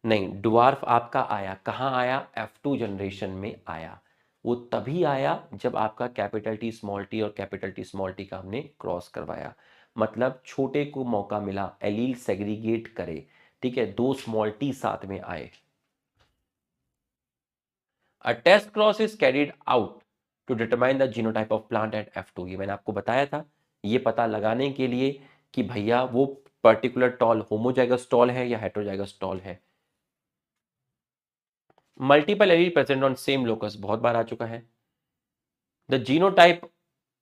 नहीं, ड्वार्फ आपका आया कहाँ आया, F2 जनरेशन में आया। वो तभी आया जब आपका कैपिटल टी स्मॉल टी और कैपिटल टी स्मॉल टी का हमने क्रॉस करवाया, मतलब छोटे को मौका मिला एलील सेग्रीगेट करे, ठीक है, दो स्मॉल टी साथ में आए। A test cross is carried out to determine the genotype of plant at F2। ये मैंने आपको बताया था, ये पता लगाने के लिए कि भैया वो पर्टिकुलर टॉल होमोजाइगस टॉल है या हेटेरोजाइगस टॉल है। Multiple allele present on same locus, बहुत बार आ चुका है। The genotype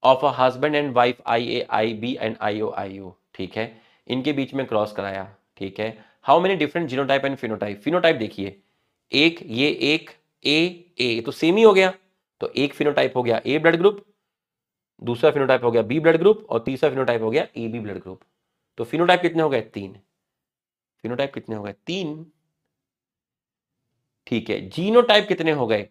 of a husband and wife IA IB and IO IO, ठीक है, इनके बीच में क्रॉस कराया, ठीक है। How many different genotype and phenotype, phenotype देखिए, एक ये एक ए तो सेम ही हो गया, तो एक फिनोटाइप हो गया ए ब्लड ग्रुप, दूसरा फिनोटाइप हो गया बी ब्लड ग्रुप और तीसरा फिनोटाइप हो गया AB ब्लड ग्रुप। तो फिनोटाइप कितने हो गए, 3। फिनोटाइप कितने हो गए, 3, ठीक है। जीनोटाइप कितने हो गए,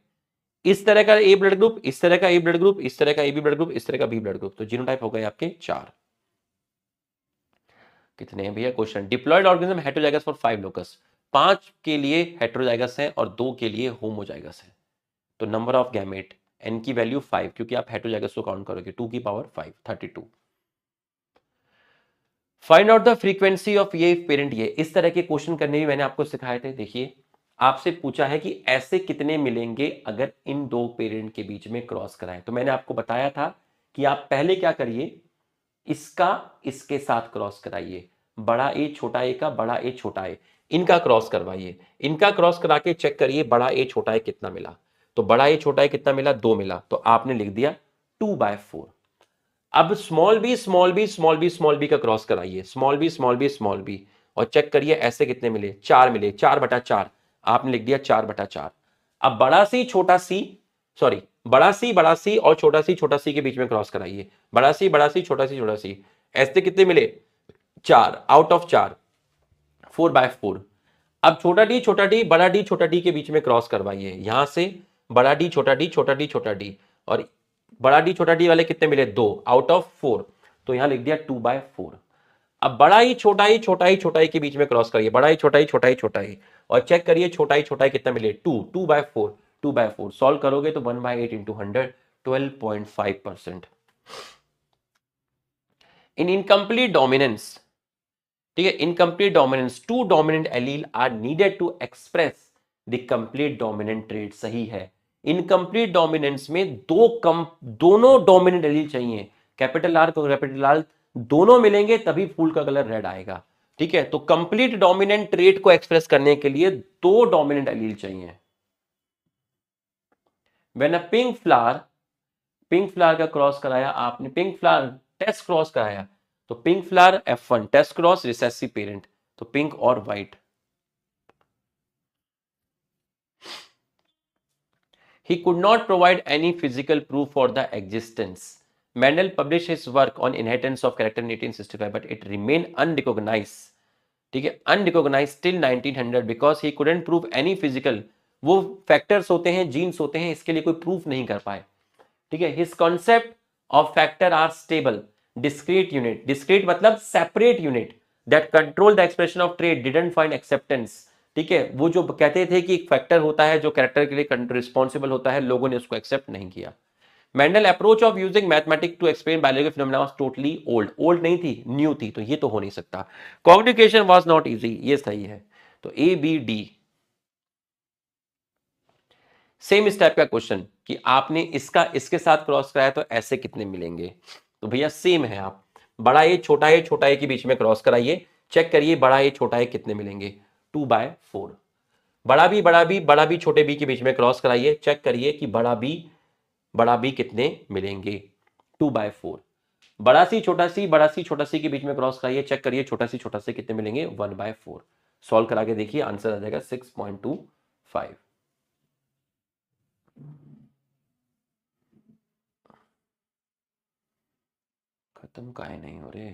इस तरह का ए ब्लड ग्रुप, इस तरह का ए ब्लड ग्रुप, इस तरह का AB ब्लड ग्रुप, इस तरह का बी ब्लड ग्रुप, तो जीनोटाइप हो गए आपके 4। कितने हैं भैया, question, diploid organism heterozygous for 5 locus, 5 के लिए हेटेरोजाइगस है और 2 के लिए होमोजाइगस है। तो नंबर ऑफ गैमेट n की वैल्यू 5, क्योंकि आप हेटेरोजाइगस को काउंट करोगे 2 की power 5, 32। Find out the frequency of ये पेरेंट ये, इस तरह के क्वेश्चन करने भी मैंने आपको सिखाए थे। देखिए आपसे पूछा है कि ऐसे कितने मिलेंगे अगर इन दो पेरेंट के बीच में क्रॉस कराएं, तो मैंने आपको बताया था कि आप पहले क्या करिए, इसका इसके साथ क्रॉस कराइए, बड़ा ए छोटा ए का बड़ा ए छोटा ए, इनका क्रॉस करवाइए, इनका क्रॉस करा के चेक करिए बड़ा ए छोटा ए कितना मिला, तो बड़ा ए छोटा ए कितना मिला, 2 मिला, तो आपने लिख दिया 2/4। अब small B small B small B small B का क्रॉस कराइए, small B small B small B, और चेक करिए ऐसे कितने मिले, 4 मिले, 4/4, आपने लिख दिया 4/4। अब बड़ा सी छोटा सी, सॉरी बड़ा सी और छोटा सी के बीच में क्रॉस कराइए, बड़ा सी छोटा सी, ऐसे कितने मिले, 4 आउट ऑफ 4, 4/4। अब छोटा डी बड़ा डी छोटा डी के बीच में क्रॉस करवाइए, यहां से बड़ा डी छोटा डी और बड़ा डी छोटा डी वाले कितने मिले, 2 आउट ऑफ 4, तो यहां लिख दिया 2/4। अब बड़ा ही छोटा ही के बीच में क्रॉस करिए, बड़ा ही छोटा ही और चेक करिए छोटा ही कितना मिले, 2/4 सॉल्व करोगे तो 1/8 इंटू 100, 12.5%। इन इनकम्प्लीट डोमिनेंस, ठीक है, incomplete dominance, 2 dominant allele are needed to express the complete dominant trait, सही है। इनकम्प्लीट डोमिनेंस में दोनों डोमिनेंट एलील चाहिए, कैपिटल आर को कैपिटल आर दोनों मिलेंगे तभी फूल का कलर रेड आएगा, ठीक है। तो कंप्लीट डोमिनेंट ट्रेट को एक्सप्रेस करने के लिए 2 डोमिनेंट एलील चाहिए। व्हेन अ पिंक फ्लावर का क्रॉस कराया आपने, पिंक फ्लावर टेस्ट क्रॉस कराया, तो pink flower F1, test cross recessive parent, तो पिंक और white. He could not provide any physical proof for the existence. Mendel published his work on inheritance of character in 1865, but it remained unrecognized. ठीक है, unrecognized till 1900 because he couldn't prove any physical. वो factors होते हैं, jeans होते हैं, इसके लिए कोई प्रूफ नहीं कर पाए। ठीक है, his concept of factor are stable, discrete unit. Discrete मतलब separate unit that control the expression of trait didn't find acceptance. ठीक है, वो जो कहते थे कि एक फैक्टर होता है जो कैरेक्टर के लिए रिस्पॉन्सिबल होता है, लोगों ने उसको एक्सेप्ट नहीं किया। Mendel approach of using mathematics to explain biological phenomena was totally old. Old नहीं थी, न्यू थी, तो ये तो हो नहीं सकता। कम्युनिकेशन वाज नॉट इजी, ये सही है। तो ए बी डी। सेम इस टाइप का क्वेश्चन कि आपने इसका इसके साथ क्रॉस कराया तो ऐसे कितने मिलेंगे, तो भैया सेम है। आप बड़ा ए छोटा ए के बीच में क्रॉस कराइए, चेक करिए बड़ा ए छोटा ए कितने मिलेंगे, 2/4। बड़ा बी छोटे बी के बीच में क्रॉस कराइए, चेक करिए कि बड़ा बी कितने मिलेंगे, 2/4। बड़ा सी छोटा सी के बीच में क्रॉस कराइए, चेक करिए छोटा सी कितने मिलेंगे, 1/4। सॉल्व करा के देखिए, आंसर आ जाएगा 6.25। खत्म काहे नहीं हो रहे।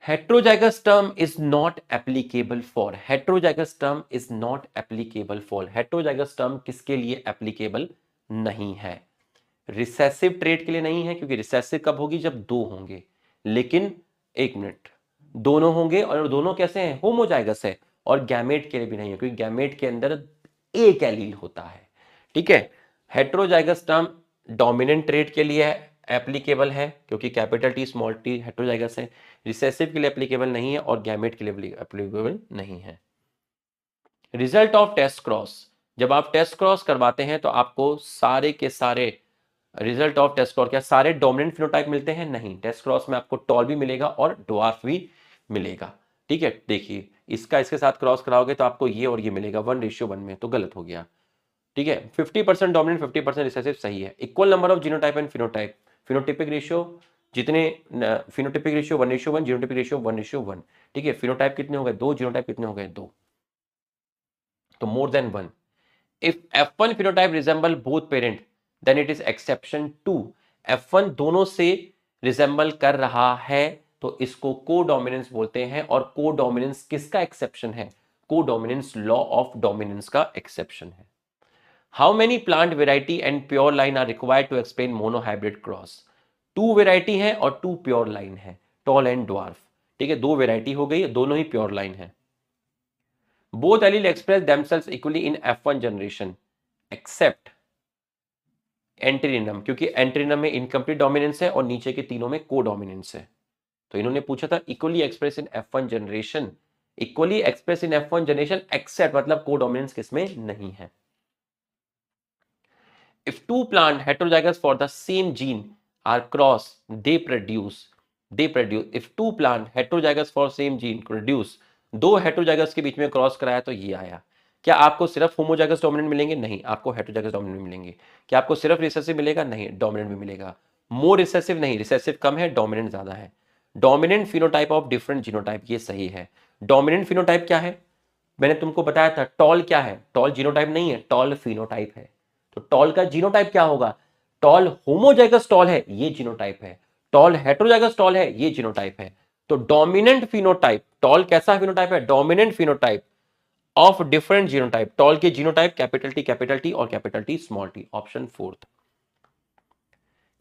Heterozygous term is not applicable for, heterozygous term is not applicable for, heterozygous term किसके लिए एप्लीकेबल नहीं है? रिसेसिव ट्रेट के लिए नहीं है, क्योंकि रिसेसिव कब होगी, जब दो होंगे। लेकिन एक मिनट, दोनों होंगे और दोनों कैसे हैं, होमोजाइगस है। और गैमेट के लिए भी नहीं है, क्योंकि गैमेट के अंदर एक एलील होता है। ठीक है, हेट्रोजाइगस टर्म डोमिनेंट ट्रेट के लिए एप्लीकेबल है, क्योंकि capital T small T heterozygous है। रिसेसिव के लिए एप्लीकेबल नहीं है और गैमेट के लिए एप्लीकेबल नहीं है। रिजल्ट ऑफ टेस्ट क्रॉस, जब आप टेस्ट क्रॉस करवाते हैं तो आपको सारे के सारे रिजल्ट ऑफ टेस्ट क्रॉस क्या सारे डोमिनेंट फिनोटाइप मिलते हैं? नहीं, टेस्ट क्रॉस में आपको टॉल भी मिलेगा और ड्वार्फ भी मिलेगा। ठीक है, देखिए इसका इसके साथ क्रॉस कराओगे तो आपको ये और ये मिलेगा 1:1 में, तो गलत हो गया। ठीक है, 50% डोमिनेंट 50% रिसेसिव सही है। Equal number of genotype and phenotype, phenotypic ratio जितने, फिनोटिपिक रेशियो 1:1, जीनोटिपिक रेशियो 1:1। ठीक है, फिनोटाइप कितने हो गए, 2, जीनोटाइप कितने हो गए, 2, तो more than 1। If F1 phenotype resemble both parent then it is exception to, F1 दोनों से रिजेंबल कर रहा है तो इसको कोडोमिनेंस बोलते हैं। और कोडोमिनेंस किसका एक्सेप्शन है? कोडोमिनेंस लॉ ऑफ डोमिनेंस का एक्सेप्शन है। How many plant variety and pure line are required to explain monohybrid cross? 2 variety है और 2 प्योर लाइन है, टॉल एंड ड्वार्फ। ठीक है, 2 वेराइटी हो गई, दोनों ही प्योर लाइन है। Both allele express themselves equally in F1 generation except एंट्रीनम, क्योंकि एंट्रीनम में इनकम्प्लीट डोमिनेंस है और नीचे के तीनों में को डोमिनेंस है। तो इन्होंने पूछा था equally express in F1 generation, equally express in F1 generation except मतलब को डोमिनेंस किसमें नहीं है। If two plant heterozygous for the same gene are cross, they produce if two plant heterozygous for same gene produce, दो heterozygous के बीच में cross कराया तो ये आया। क्या आपको सिर्फ होमोजाइगस डोमिनेंट मिलेंगे? नहीं, आपको हेट्रोजाइगस डोमिनेंट मिलेंगे। क्या आपको सिर्फ रिसेसिव मिलेगा? नहीं, डोमिनेंट भी मिलेगा। मोर रिसेसिव नहीं, रिसेसिव कम है, डोमिनेंट ज्यादा है। Dominant phenotype of different genotype, ये सही है। डोमिनेंट फिनोटाइप क्या है? मैंने तुमको बताया था। टॉल क्या है? टॉल जीनोटाइप नहीं है, टॉल फिनोटाइप है। तो टॉल का जीनोटाइप क्या होगा? टॉल होमोजाइगस टॉल है, ये जीनोटाइप है। टॉल हेट्रोजाइगस टॉल है, ये जीनोटाइप है। तो डोमिनेंट फिनोटाइप, टॉल कैसा फिनोटाइप है? Dominant phenotype of different genotype. Tall के जीनोटाइप कैपिटल टी और capital T small T, option 4।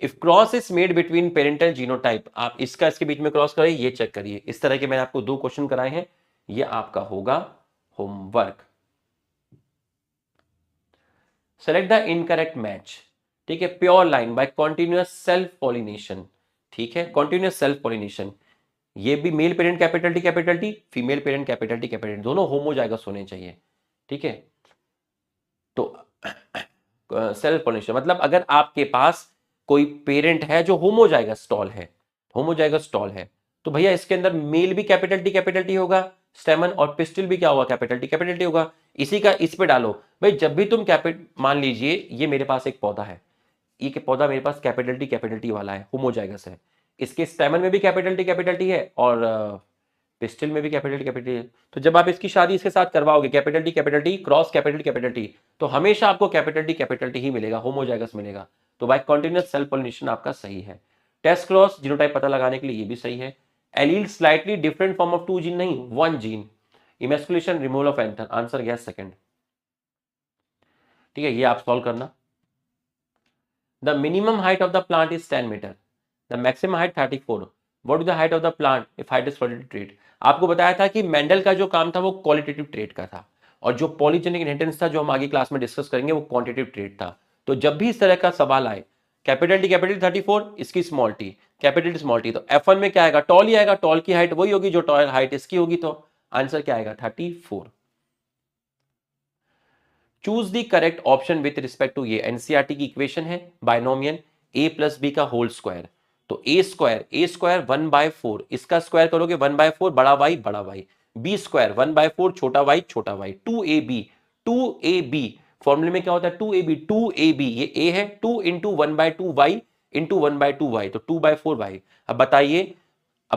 If cross is made between parental genotype, आप इसका इसके बीच में क्रॉस करिए, ये चेक करिए। इस तरह के मैंने आपको 2 क्वेश्चन कराए हैं, ये आपका होगा homework. Select the incorrect match. ठीक है, pure line by continuous self pollination. ठीक है, कॉन्टिन्यूअस सेल्फ पॉलिनेशन, ये भी male parent capital T, female parent capital T, दोनों होमोजाइगस होने चाहिए। ठीक है, तो सेल्फ पॉलिनेशन मतलब अगर आपके पास कोई पेरेंट है जो होमोजाइगस टॉल है, तो भैया इसके अंदर मेल भी कैपिटल टी होगा, स्टेमन और पिस्टिल भी क्या होगा? कैपिटल टी होगा। इसी का इस पे डालो भाई, जब भी तुम मान लीजिए ये मेरे पास एक पौधा है, ये पौधा मेरे पास कैपिटल टी वाला है, होमोजाइगस है। इसके स्टेमन में भी कैपिटल टी है और पिस्टिल में भी कैपिटल टी है। तो जब आप इसकी शादी इसके साथ करवाओगे capital T cross capital T, तो हमेशा आपको कैपिटल टी ही मिलेगा, होमोजाइगस मिलेगा। तो बाय कॉन्टिन्यूस सेल्फ पॉलिनेशन आपका सही है। टेस्ट क्रॉस जीनोटाइप पता लगाने के लिए ये भी सही है। Allele slightly different form of 2 gene नहीं, 1 gene. Emasculation removal of anther, answer guess second. ठीक है, ये आप सॉल्व करना। The minimum height of the plant is 10 metre, the maximum height 34। What is the height of the plant if height is qualitative trait. आपको बताया था कि Mendel का जो काम था वो क्वालिटेटिव ट्रेट का था, और जो पॉलीजेनिक इनहेरिटेंस था जो हम आगे क्लास में डिस्कस करेंगे वो क्वांटिटेटिव ट्रेट था। तो जब भी इस तरह का सवाल आए, कैपिटल टी 34, इसकी small T, capital T small T, तो F1 में क्या आएगा, टॉल ही आएगा। टॉल की हाइट वही होगी जो टॉल हाइट इसकी होगी, तो आंसर क्या आएगा 34। Choose the correct option with respect to, ये एनसीईआरटी की इक्वेशन है, बायनोमियल a प्लस बी का होल स्क्वायर। तो ए स्क्वायर 1/4, इसका स्क्वायर करोगे 1/4 बड़ा वाई, बी स्क्वायर 1/4 छोटा वाई, 2ab फॉर्मूले में क्या होता है 2ab, ये a है, 2 इंटू 1/2 वाई इंटू 1/2 वाई, तो 2/4 वाई। अब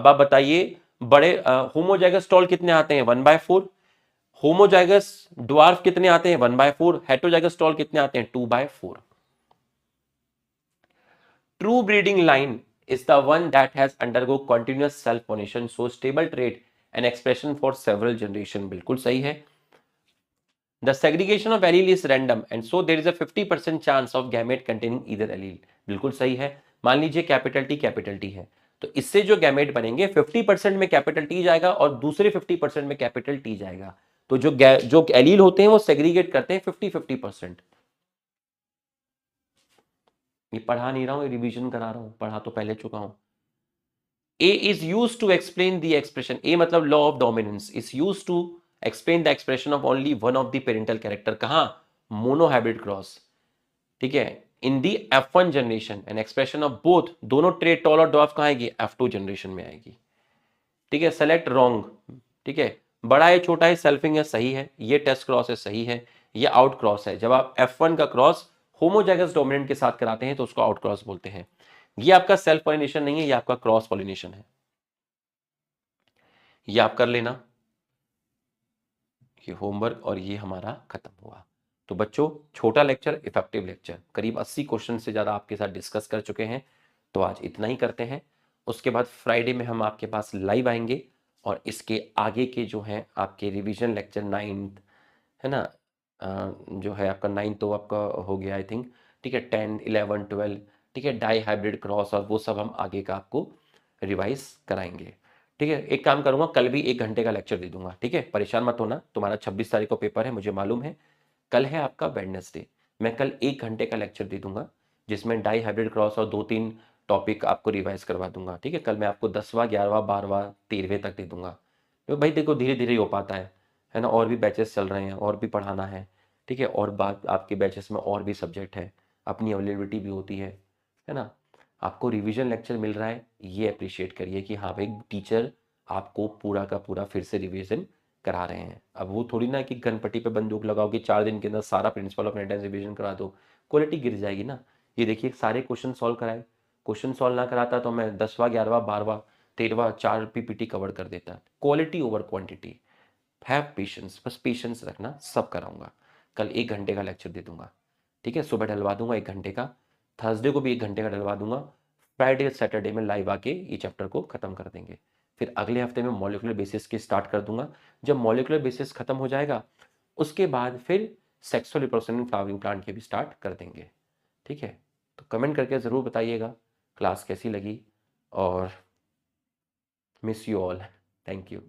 आप बताइए बड़े होमोजाइगस टॉल कितने आते हैं 1/4, होमोजाइगस ड्वार्फ कितने आते हैं 1/4, हेटेरोजाइगस टॉल कितने आते हैं 2/4। True breeding line is the one that has undergo continuous self pollination, so stable trait and expression for several generation, बिल्कुल सही है। The segregation of allele is random and so there is a 50% chance of gamete containing either allele, बिल्कुल सही है। मान लीजिए capital T है, तो इससे जो गैमेट बनेंगे 50% में कैपिटल टी जाएगा और दूसरे 50% में कैपिटल टी जाएगा। तो जो एलील होते हैं वो सेग्रीगेट करते हैं 50-50%। ये पढ़ा नहीं रहा हूं, रिवीजन करा रहा हूं, पढ़ा तो पहले चुका हूं। A is used to explain the expression, A मतलब law of dominance is used to explain the expression of only one of the parental character, कहां monohybrid cross, ठीक है। इन दी F1 generation and expression of both, दोनों trait toll और dwarf कहां आएगी F2 generation में आएगी, ठीक है। सेलेक्ट रॉन्ग, ठीक है। बड़ा है छोटा है सेल्फिंग है सही है, ये टेस्ट क्रॉस है सही है, ये आउट क्रॉस है। जब आप F1 का क्रॉस होमोजाइगस डोमिनेंट के साथ कराते हैं तो उसको आउट क्रॉस बोलते हैं। ये आपका सेल्फ पॉलिनेशन नहीं है, ये आपका क्रॉस पॉलिनेशन है, ये आप कर लेना। ये होमवर्क और ये हमारा खत्म हुआ। तो बच्चों छोटा लेक्चर इफेक्टिव लेक्चर, करीब 80 क्वेश्चन से ज़्यादा आपके साथ डिस्कस कर चुके हैं। तो आज इतना ही करते हैं, उसके बाद फ्राइडे में हम आपके पास लाइव आएंगे और इसके आगे के जो हैं आपके रिवीजन लेक्चर 9th है ना, जो है आपका 9 तो आपका हो गया आई थिंक, ठीक है। 10, 11, 12, ठीक है, डाई हाइब्रिड क्रॉस और वो सब हम आगे का आपको रिवाइज कराएंगे, ठीक है। एक काम करूंगा, कल भी 1 घंटे का लेक्चर दे दूंगा, ठीक है। परेशान मत होना, तुम्हारा 26 तारीख को पेपर है मुझे मालूम है, कल है आपका वेडनेसडे, मैं कल 1 घंटे का लेक्चर दे दूंगा जिसमें डाई हाइब्रिड क्रॉस और 2-3 टॉपिक आपको रिवाइज करवा दूंगा, ठीक है। कल मैं आपको 10वां 11वां 12वां 13वें तक दे दूंगा। तो भाई देखो धीरे धीरे हो पाता है ना, और भी बैचेस चल रहे हैं और भी पढ़ाना है, ठीक है। और बात आपके बैचेस में और भी सब्जेक्ट है, अपनी अवेलेबिलिटी भी होती है ना। आपको रिवीजन लेक्चर मिल रहा है, ये अप्रिशिएट करिए कि हाँ भाई टीचर आपको पूरा का पूरा फिर से रिवीजन करा रहे हैं। अब वो थोड़ी ना कि गनपट्टी पे बंदूक लगाओ कि 4 दिन के अंदर सारा प्रिंसिपल ऑफ अटेंडेंस रिवीजन करा दो, क्वालिटी गिर जाएगी ना। ये देखिए सारे क्वेश्चन सॉल्व कराए, क्वेश्चन सॉल्व ना कराता तो मैं 10वां 11वां 12वां 13वां 4 पीपीटी कवर कर देता। Quality over quantity, have patience, बस पेशेंस रखना, सब कराऊंगा। कल 1 घंटे का लेक्चर दे दूंगा, ठीक है। सुबह डलवा दूंगा 1 घंटे का, थर्सडे को भी 1 घंटे का डलवा दूंगा, फ्राइडे सैटरडे में लाइव आके ये चैप्टर को खत्म कर देंगे। फिर अगले हफ्ते में मॉलिक्यूलर बेसिस की स्टार्ट कर दूंगा। जब मॉलिक्यूलर बेसिस खत्म हो जाएगा उसके बाद फिर सेक्सुअल रिप्रोडक्शन फ्लावरिंग प्लांट के भी स्टार्ट कर देंगे, ठीक है। तो कमेंट करके ज़रूर बताइएगा क्लास कैसी लगी, और miss you all, thank you.